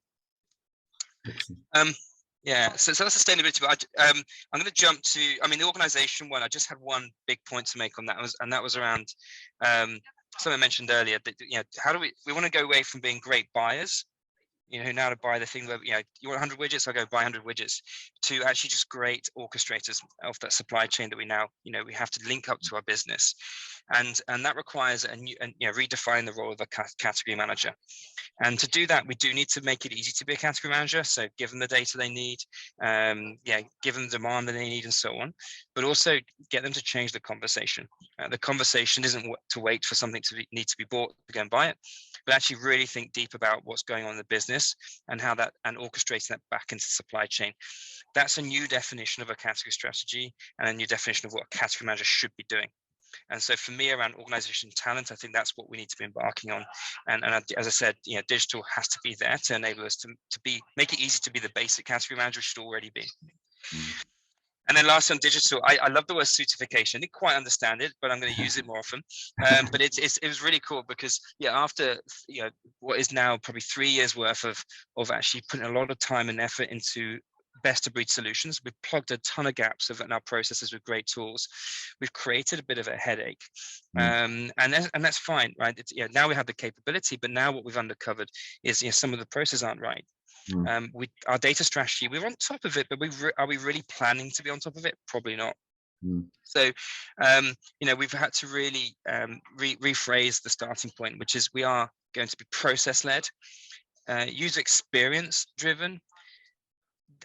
So that's sustainability. But I'm going to jump to, the organization one. I just had one big point to make on that, and that was around something I mentioned earlier. That, how do we want to go away from being great buyers, now to buy the thing where, you want 100 widgets, I'll go buy 100 widgets, to actually just great orchestrators of that supply chain that we now, we have to link up to our business. And that requires redefine the role of a category manager. And to do that, we do need to make it easy to be a category manager. So give them the data they need, give them the demand that they need and so on, but also get them to change the conversation. The conversation isn't to wait for something to need to be bought to go and buy it, but actually really think deep about what's going on in the business and how that, and orchestrating that back into the supply chain. That's a new definition of a category strategy and a new definition of what a category manager should be doing. And so for me, around organization talent, I think that's what we need to be embarking on. And as I said, digital has to be there to enable us to make it easy to be the basic category manager, which should already be. And then last on digital, I love the word certification. I didn't quite understand it, but I'm going to use it more often. But it was really cool because after what is now probably 3 years worth of actually putting a lot of time and effort into best of breed solutions, we've plugged a ton of gaps in our processes with great tools. We've created a bit of a headache, and that's fine, right? Now we have the capability, but now what we've uncovered is some of the processes aren't right. Our data strategy, we're on top of it, but are we really planning to be on top of it? Probably not. So, we've had to really rephrase the starting point, which is we are going to be process-led, user experience driven,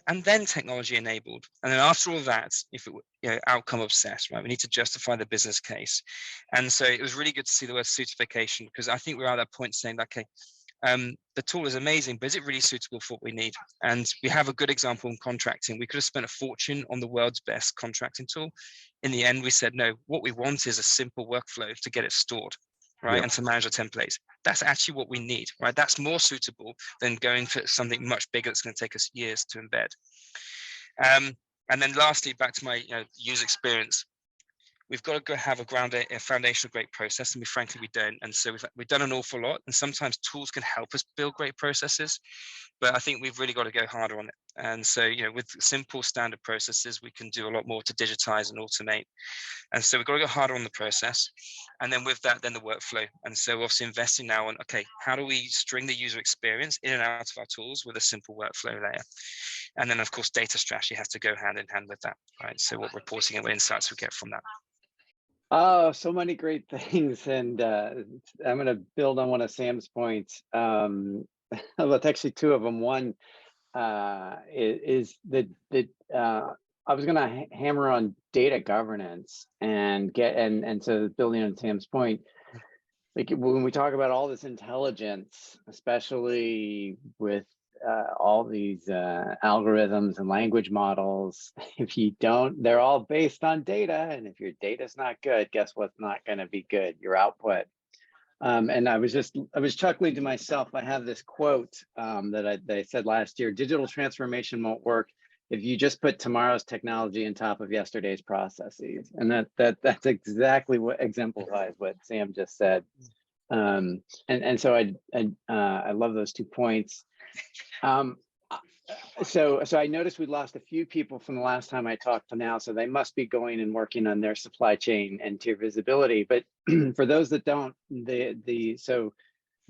and then technology enabled. And then after all that, if it outcome obsessed, right? We need to justify the business case. And so it was really good to see the word certification, because I think we're at that point saying, okay, the tool is amazing, but is it really suitable for what we need? And we have a good example in contracting. We could have spent a fortune on the world's best contracting tool. In the end, we said, no, what we want is a simple workflow to get it stored, right? And to manage the templates. That's actually what we need, right? That's more suitable than going for something much bigger that's going to take us years to embed. And then lastly, back to my user experience. We've got to go have a foundation of great process, and frankly we don't. And so we've done an awful lot, and sometimes tools can help us build great processes, but I think we've really got to go harder on it. And so with simple standard processes, we can do a lot more to digitize and automate. And so we've got to go harder on the process, and then with that, then the workflow. And so obviously investing now on, okay, how do we string the user experience in and out of our tools with a simple workflow layer? And then of course data strategy has to go hand in hand with that, right? So what reporting and what insights we get from that.
Oh, so many great things. And I'm going to build on one of Sam's points. Well, it's actually two of them. One is that I was going to hammer on data governance and so building on Sam's point, like when we talk about all this intelligence, especially with all these algorithms and language models, if you don't, they're all based on data. And if your data's not good, guess what's not going to be good? Your output. And I was chuckling to myself. I have this quote that I said last year: digital transformation won't work if you just put tomorrow's technology on top of yesterday's processes. And that's exactly what exemplifies what Sam just said. And so I love those 2 points. So I noticed we lost a few people from the last time I talked to now, so they must be going and working on their supply chain and tier visibility. But for those that don't, so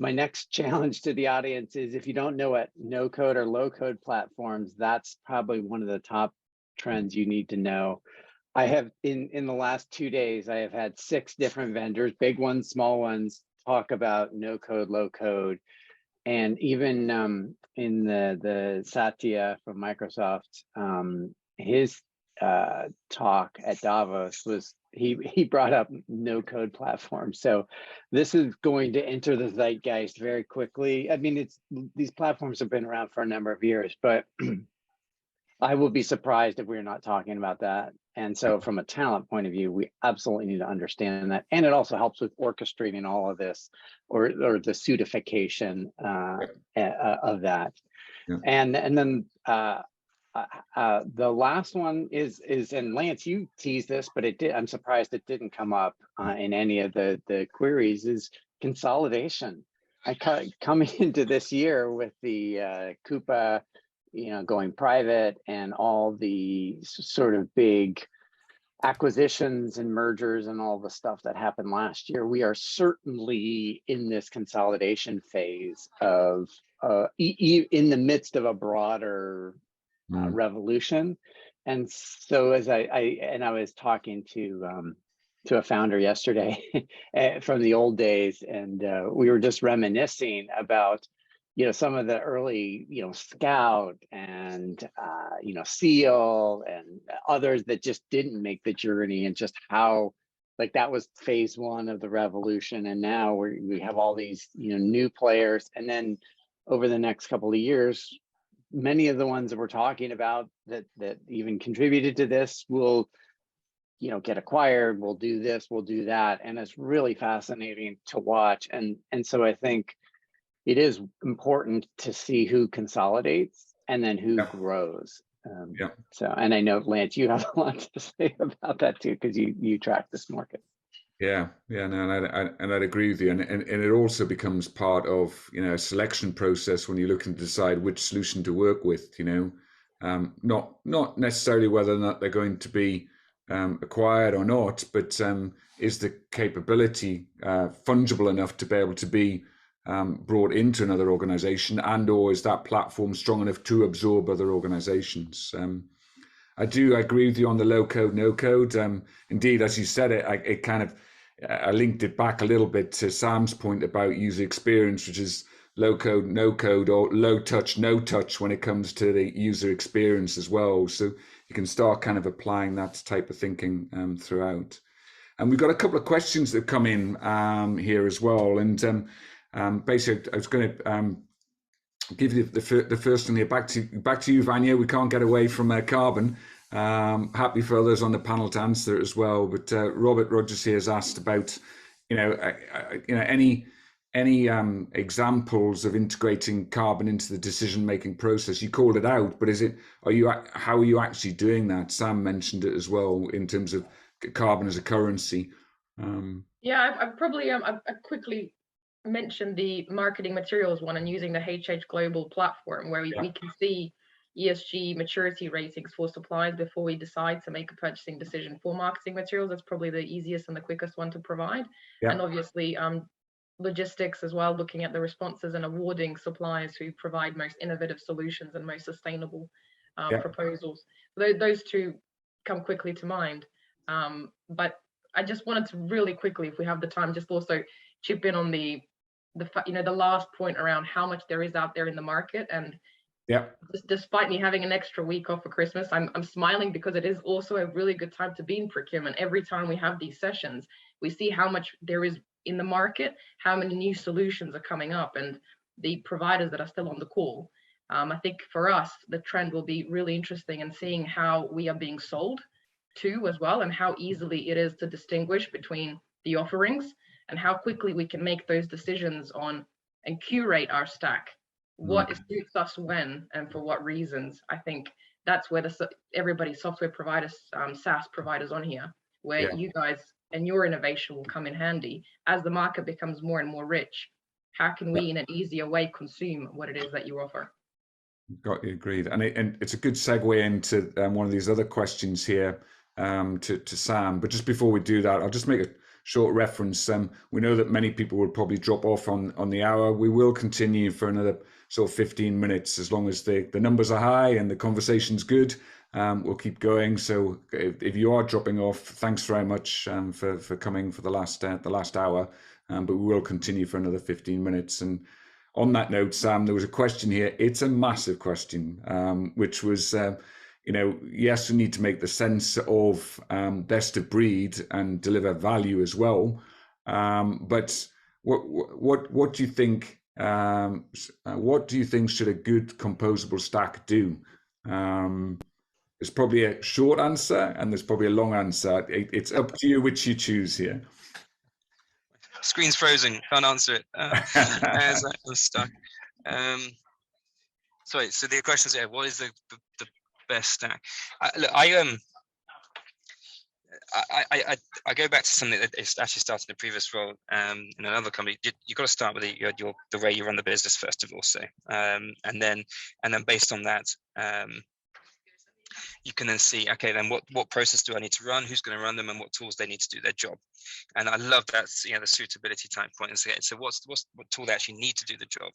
my next challenge to the audience is, if you don't know what no code or low code platforms, that's probably one of the top trends you need to know. I have in the last 2 days, I have had 6 different vendors, big ones, small ones, talk about no code, low code. And even in the Satya from Microsoft, his talk at Davos was, he brought up no code platforms. So this is going to enter the zeitgeist very quickly. I mean, these platforms have been around for a number of years, but I will be surprised if we're not talking about that. And so from a talent point of view, we absolutely need to understand that. And it also helps with orchestrating all of this, or the suitification of that. Yeah. And then the last one is, and Lance, you teased this, but I'm surprised it didn't come up in any of the queries, is consolidation. Coming into this year with the Coupa, going private, and all the sort of big acquisitions and mergers and all the stuff that happened last year, we are certainly in this consolidation phase of in the midst of a broader revolution. And so as I was talking to a founder yesterday from the old days, and we were just reminiscing about some of the early, Scout and, Seal and others that just didn't make the journey, and just how, like, that was phase 1 of the revolution. And now we have all these, new players. And then over the next couple of years, many of the ones that we're talking about that even contributed to this will, get acquired, we'll do this, we'll do that. And it's really fascinating to watch. And so I think it is important to see who consolidates and then who grows. So, and I know, Lance, you have a lot to say about that too, because you track this market. No,
and I'd agree with you. And it also becomes part of, a selection process when you're looking to decide which solution to work with, not necessarily whether or not they're going to be acquired or not, but is the capability fungible enough to be able to be brought into another organization, and or is that platform strong enough to absorb other organizations? I do agree with you on the low code, no code. Indeed, as you said it kind of, I linked it back a little bit to Sam's point about user experience, which is low code, no code, or low touch, no touch when it comes to the user experience as well. So you can start kind of applying that type of thinking throughout. And we've got a couple of questions that come in here as well. And basically, I was going to give you the first one here. Back to you, Vanya. We can't get away from carbon. Happy for others on the panel to answer it as well. But Robert Rogers here has asked about, any examples of integrating carbon into the decision-making process. You called it out, but how are you actually doing that? Sam mentioned it as well in terms of carbon as a currency.
I probably I quickly mentioned the marketing materials one, and using the HH Global platform, where we can see ESG maturity ratings for suppliers before we decide to make a purchasing decision for marketing materials. That's probably the easiest and the quickest one to provide. And obviously logistics as well, looking at the responses and awarding suppliers who provide most innovative solutions and most sustainable proposals. Those two come quickly to mind. But I just wanted to really quickly, if we have the time, just also chip in on the last point around how much there is out there in the market. And despite me having an extra week off for Christmas, I'm smiling, because it is also a really good time to be in procurement. Every time we have these sessions, we see how much there is in the market, how many new solutions are coming up, and the providers that are still on the call. I think for us, the trend will be really interesting and seeing how we are being sold to as well, and how easily it is to distinguish between the offerings and how quickly we can make those decisions on and curate our stack. What suits us when and for what reasons. I think that's where everybody software providers, SaaS providers on here, where you guys and your innovation will come in handy as the market becomes more and more rich. How can we in an easier way consume what it is that you offer?
Got you, agreed. And it's a good segue into one of these other questions here to Sam. But just before we do that, I'll just make a short reference. We know that many people will probably drop off on the hour. We will continue for another sort of 15 minutes as long as the numbers are high and the conversation's good. We'll keep going. So if you are dropping off, thanks very much for coming for the last hour. But we will continue for another 15 minutes. And on that note, Sam, there was a question here. It's a massive question, which was, yes, we need to make the sense of best of breed and deliver value as well. But what do you think? What do you think should a good composable stack do? There's probably a short answer and there's probably a long answer. It's up to you which you choose here.
Screen's frozen, can't answer it. I'm stuck. Sorry, so the question is, what is the best stack? Look, I go back to something that is actually started in a previous role in another company. You've got to start with the way you run the business first of all, so and then based on that, you can then see, okay, then what process do I need to run, who's going to run them, and what tools they need to do their job. And I love that, the suitability type point. And so what tool they actually need to do the job.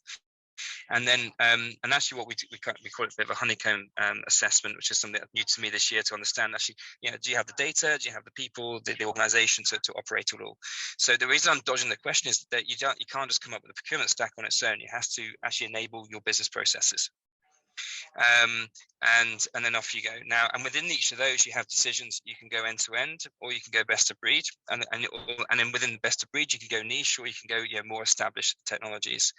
And then and actually what we call it a bit of a honeycomb assessment, which is something new to me this year to understand. Actually, do you have the data, do you have the people, the organization to operate it all? So the reason I'm dodging the question is that you can't just come up with a procurement stack on its own. You have to actually enable your business processes. And then off you go. Now, and within each of those, you have decisions. You can go end to end, or you can go best of breed, and then within the best of breed, you can go niche, or you can go more established technologies.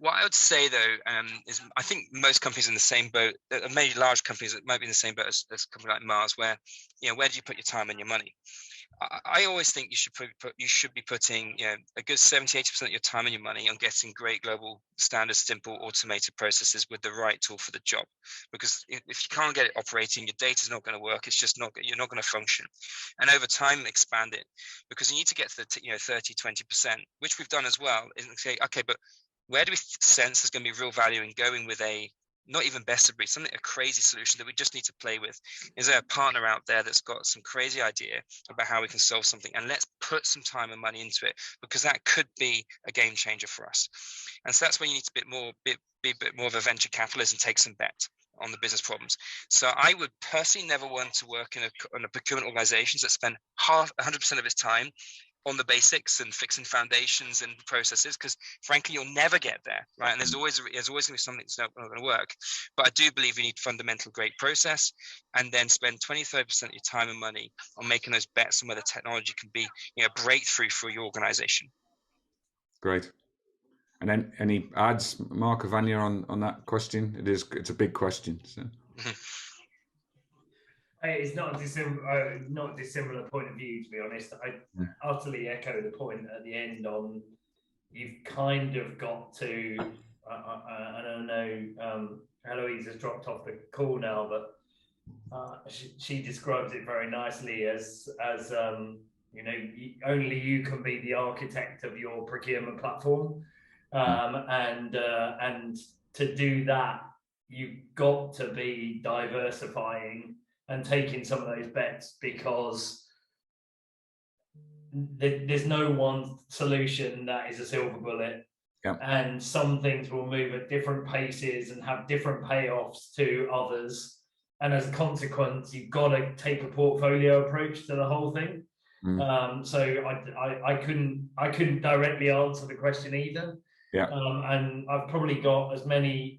What I would say though is I think most companies in the same boat. Many large companies that might be in the same boat as a company like Mars, where where do you put your time and your money? I always think you should be putting a good 70-80% of your time and your money on getting great global standard, simple, automated processes with the right tool for the job. Because if you can't get it operating, your data is not going to work. It's just not, you're not going to function. And over time, expand it, because you need to get to the 30-20%, which we've done as well. And say, okay, but where do we sense there's going to be real value in going with not even best of breed, a crazy solution that we just need to play with? Is there a partner out there that's got some crazy idea about how we can solve something? And let's put some time and money into it, because that could be a game changer for us. And so that's when you need to be a bit more of a venture capitalist and take some bet on the business problems. So I would personally never want to work in a procurement organizations that spend 100% of its time on the basics and fixing foundations and processes, because frankly you'll never get there, right? And there's always going to be something that's not going to work. But I do believe you need fundamental great process, and then spend 20-30% of your time and money on making those bets on where the technology can be a breakthrough for your organization.
Great. And then any adds, Mark or Vanya, on that question? It's a big question, so.
It's not a dissimilar point of view, to be honest. I utterly echo the point at the end on you've kind of got to, I don't know, Elouise has dropped off the call now, but she describes it very nicely as only you can be the architect of your procurement platform, and to do that, you've got to be diversifying and taking some of those bets, because there's no one solution that is a silver bullet.
Yeah.
And some things will move at different paces and have different payoffs to others. And as a consequence, you've got to take a portfolio approach to the whole thing. So I couldn't directly answer the question either.
Yeah.
And I've probably got as many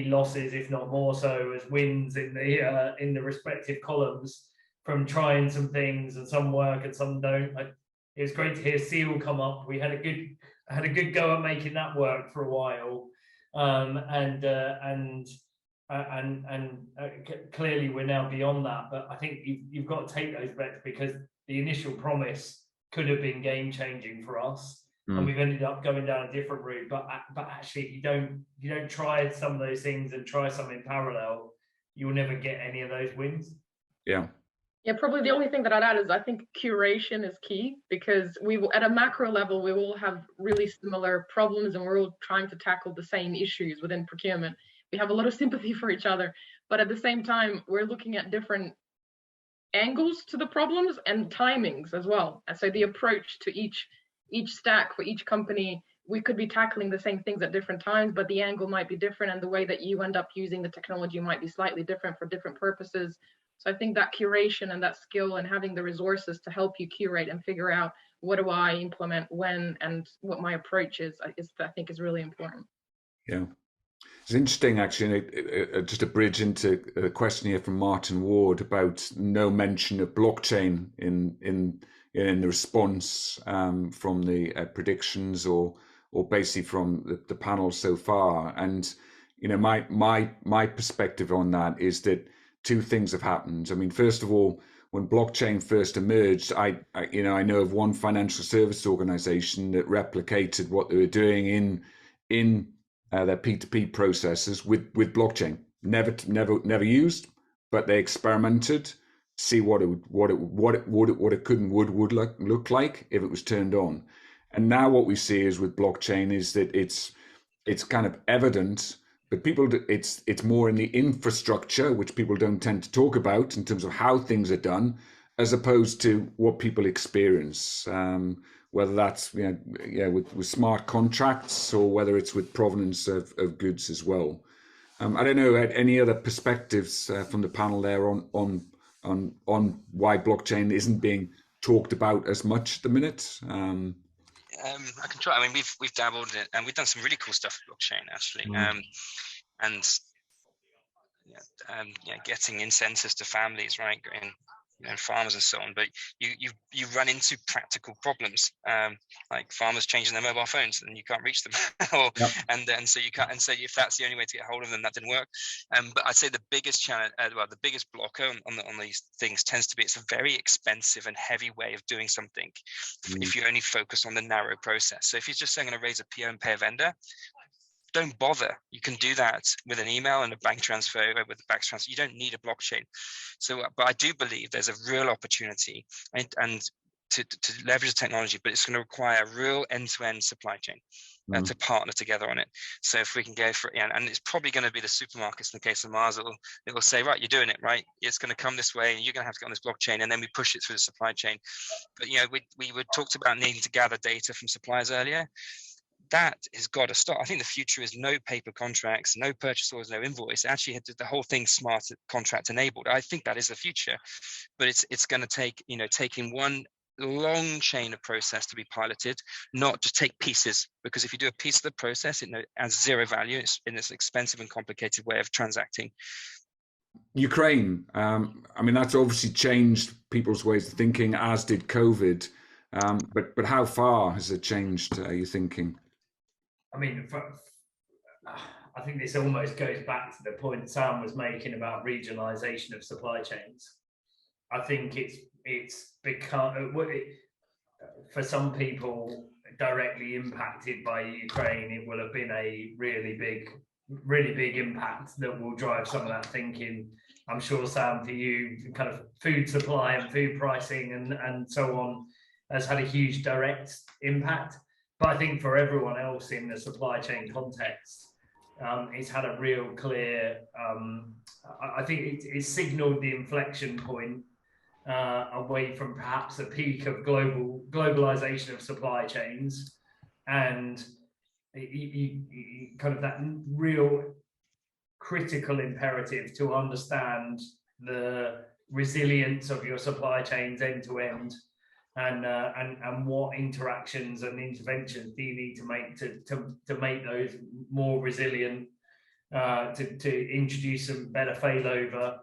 losses, if not more so, as wins in the respective columns from trying some things, and some work and some don't. It was great to hear Seal come up. We had a good go at making that work for a while, Clearly we're now beyond that. But I think you've got to take those bets, because the initial promise could have been game changing for us. And we've ended up going down a different route. But actually, if you don't try some of those things and try some in parallel, you'll never get any of those wins.
Yeah.
Yeah, probably the only thing that I'd add is I think curation is key, because we will, at a macro level, we all have really similar problems, and we're all trying to tackle the same issues within procurement. We have a lot of sympathy for each other, but at the same time, we're looking at different angles to the problems and timings as well. And so the approach to each stack for each company, we could be tackling the same things at different times, but the angle might be different, and the way that you end up using the technology might be slightly different for different purposes. So I think that curation and that skill and having the resources to help you curate and figure out what do I implement when and what my approach is I think is really important.
Yeah. It's interesting, actually, just a bridge into a question here from Martin Ward about no mention of blockchain in the response from the predictions or basically from the panel so far. And my perspective on that is that two things have happened. I mean, first of all, when blockchain first emerged, I know of one financial service organization that replicated what they were doing in their P2P processes with blockchain. Never used, but they experimented, see what it could and would look like if it was turned on. And now what we see is with blockchain is that it's kind of evident, but it's more in the infrastructure, which people don't tend to talk about in terms of how things are done, as opposed to what people experience. Whether that's with smart contracts or whether it's with provenance of goods as well. I don't know, any other perspectives from the panel there on why blockchain isn't being talked about as much at the minute?
I can try. I mean, we've dabbled in it, and we've done some really cool stuff with blockchain actually, getting incentives to families, right, and farmers and so on. But you run into practical problems, like farmers changing their mobile phones and you can't reach them, and so you can't. And so if that's the only way to get hold of them, that didn't work. But I'd say the biggest challenge, the biggest blocker on these things tends to be it's a very expensive and heavy way of doing something. If you only focus on the narrow process. So if you're just saying I'm going to raise a PO and pay a vendor, don't bother. You can do that with an email and a bank transfer, with the bank transfer. You don't need a blockchain. So, but I do believe there's a real opportunity and to leverage the technology, but it's going to require a real end-to-end supply chain to partner together on it. So if we can go for it, and it's probably going to be the supermarkets in the case of Mars, it will say, right, you're doing it, right? It's going to come this way, and you're going to have to get on this blockchain, and then we push it through the supply chain. But we talked about needing to gather data from suppliers earlier. That has got to stop. I think the future is no paper contracts, no purchase orders, no invoice. Actually, the whole thing smart contract enabled. I think that is the future, but it's going to take taking one long chain of process to be piloted, not just take pieces. Because if you do a piece of the process, it adds zero value. It's in this expensive and complicated way of transacting.
Ukraine. I mean, that's obviously changed people's ways of thinking, as did COVID. But how far has it changed your thinking?
I mean, I think this almost goes back to the point Sam was making about regionalisation of supply chains. I think it's become, for some people directly impacted by Ukraine, it will have been a really big impact that will drive some of that thinking. I'm sure, Sam, for you, kind of food supply and food pricing and so on has had a huge direct impact. But I think for everyone else in the supply chain context, it's had a real clear, I think it signaled the inflection point away from perhaps a peak of globalization of supply chains, and kind of that real critical imperative to understand the resilience of your supply chains end to end. And what interactions and interventions do you need to make to make those more resilient, to introduce some better failover,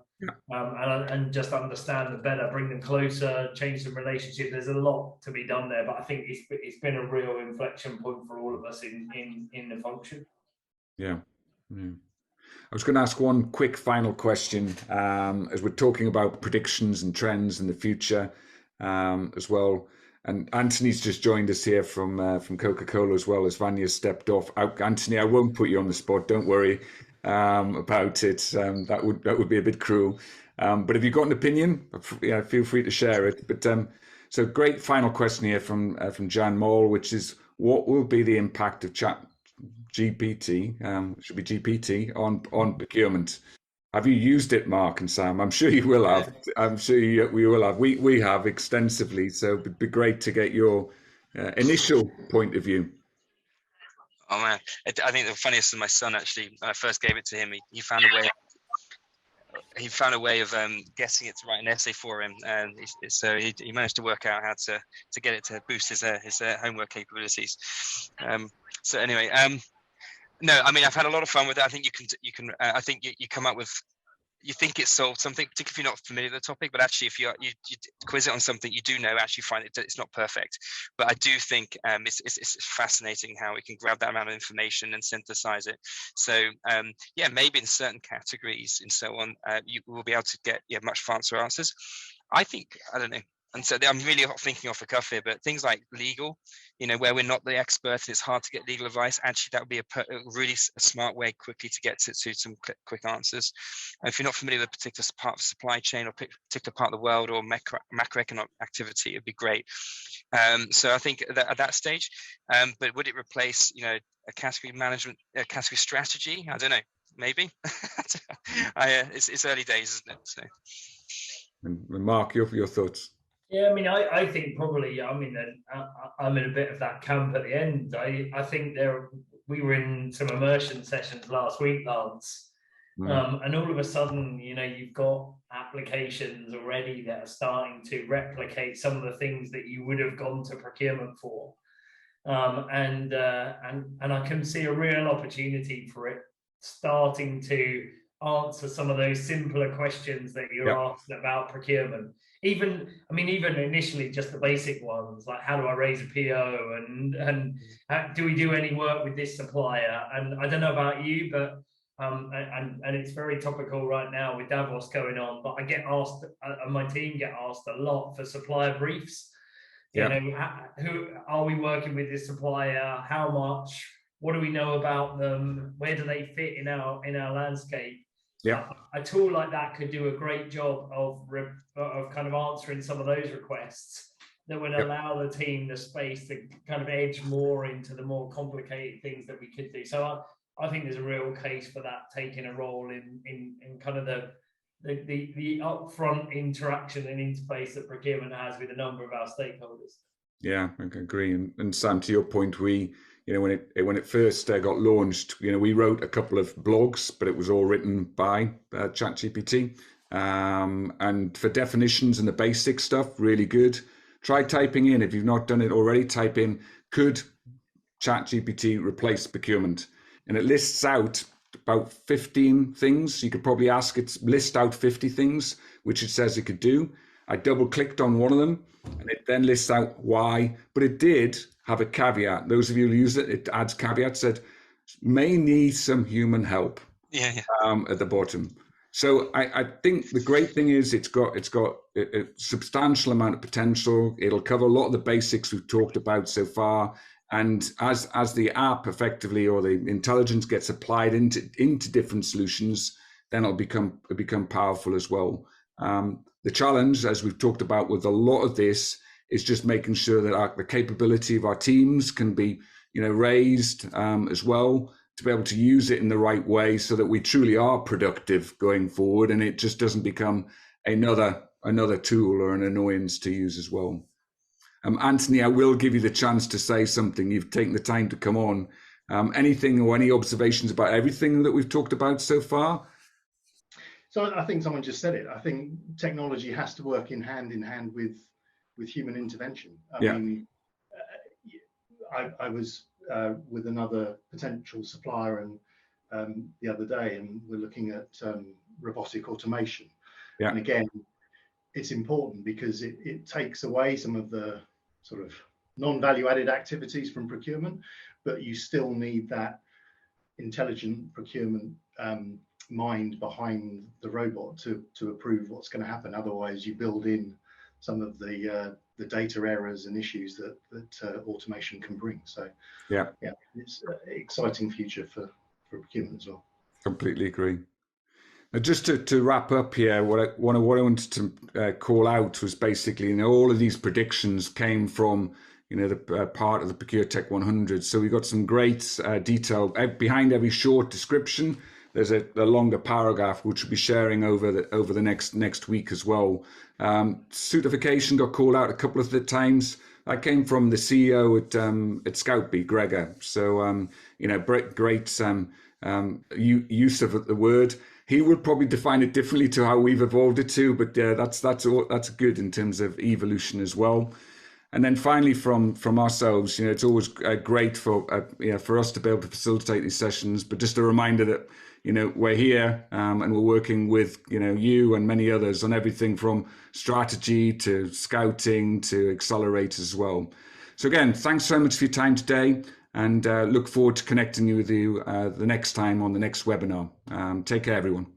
and just understand them better, bring them closer, change some relationship. There's a lot to be done there, but I think it's been a real inflection point for all of us in the function.
Yeah. Yeah. I was going to ask one quick final question as we're talking about predictions and trends in the future as well. And Anthony's just joined us here from Coca-Cola as well, as Vanya stepped off. Anthony, I won't put you on the spot. Don't worry about it. That would be a bit cruel. But if you've got an opinion, yeah, feel free to share it. But so great final question here from Jan Moll, which is, what will be the impact of GPT, should be GPT, on procurement? Have you used it, Mark and Sam? I'm sure you will have. I'm sure we will have. We have extensively, so it'd be great to get your initial point of view.
Oh man, I think the funniest is my son. Actually, when I first gave it to him, he found a way. He found a way of getting it to write an essay for him, and so he managed to work out how to get it to boost his homework capabilities. So anyway, no, I mean, I've had a lot of fun with it. I think you can. I think you come up with. You think it solved something, particularly if you're not familiar with the topic. But actually, if you quiz it on something you do know, actually find it's not perfect. But I do think it's fascinating how it can grab that amount of information and synthesize it. So yeah, maybe in certain categories and so on, you will be able to get much faster answers. I think, I don't know. And so I'm really thinking off the cuff here, but things like legal, where we're not the expert and it's hard to get legal advice, actually that would be a really smart way quickly to get to some quick answers. And if you're not familiar with a particular part of the supply chain or particular part of the world or macroeconomic activity, it'd be great. So I think that at that stage, but would it replace, a category management, a category strategy? I don't know, maybe. It's early days, isn't it? So.
And Mark, your thoughts?
Yeah, I mean, I think probably, I mean, I'm in a bit of that camp at the end. I think we were in some immersion sessions last week, Lance, and all of a sudden, you've got applications already that are starting to replicate some of the things that you would have gone to procurement for. And I can see a real opportunity for it starting to answer some of those simpler questions that you're asked about procurement. Even initially just the basic ones, like how do I raise a PO and do we do any work with this supplier? And I don't know about you, but and it's very topical right now with Davos going on, but I get asked, and my team get asked a lot for supplier briefs. Who are we working with this supplier? How much? What do we know about them? Where do they fit in our landscape? Yeah, a tool like that could do a great job of kind of answering some of those requests that would allow the team the space to kind of edge more into the more complicated things that we could do. So I think there's a real case for that taking a role in kind of the upfront interaction and interface that procurement has with a number of our stakeholders.
Yeah, I agree. And Sam, to your point, when it first got launched, we wrote a couple of blogs, but it was all written by ChatGPT. And for definitions and the basic stuff, really good. Try typing in, if you've not done it already, type in, could ChatGPT replace procurement? And it lists out about 15 things. You could probably ask it to list out 50 things, which it says it could do. I double clicked on one of them and it then lists out why, but it did have a caveat. Those of you who use it, it adds caveat, said may need some human help at the bottom. So I think the great thing is it's got a substantial amount of potential. It'll cover a lot of the basics we've talked about so far. And as the app effectively, or the intelligence gets applied into different solutions, then it'll become powerful as well. The challenge, as we've talked about with a lot of this, is just making sure that the capability of our teams can be, raised as well, to be able to use it in the right way, so that we truly are productive going forward, and it just doesn't become another tool or an annoyance to use as well. Anthony, I will give you the chance to say something. You've taken the time to come on. Anything or any observations about everything that we've talked about so far?
So I think someone just said it. I think technology has to work hand in hand with human intervention. I mean, I was with another potential supplier and the other day, and we're looking at robotic automation. And again, it's important because it takes away some of the sort of non-value added activities from procurement, but you still need that intelligent procurement mind behind the robot to approve what's going to happen. Otherwise, you build in some of the data errors and issues that automation can bring. So yeah, it's an exciting future for procurement as well.
Completely agree. Now, just to wrap up here, what I wanted to call out was basically, all of these predictions came from the part of the ProcureTech 100. So we got some great detail behind every short description. There's a longer paragraph which we'll be sharing over the next week as well. Certification got called out a couple of the times. That came from the CEO at Scoutby, Gregor. So great use of the word. He would probably define it differently to how we've evolved it to, but that's good in terms of evolution as well. And then finally, from ourselves, it's always great for us to be able to facilitate these sessions. But just a reminder that we're here and we're working with you and many others on everything from strategy to scouting to accelerators as well. So again, thanks so much for your time today, and look forward to connecting with you the next time on the next webinar. Take care, everyone.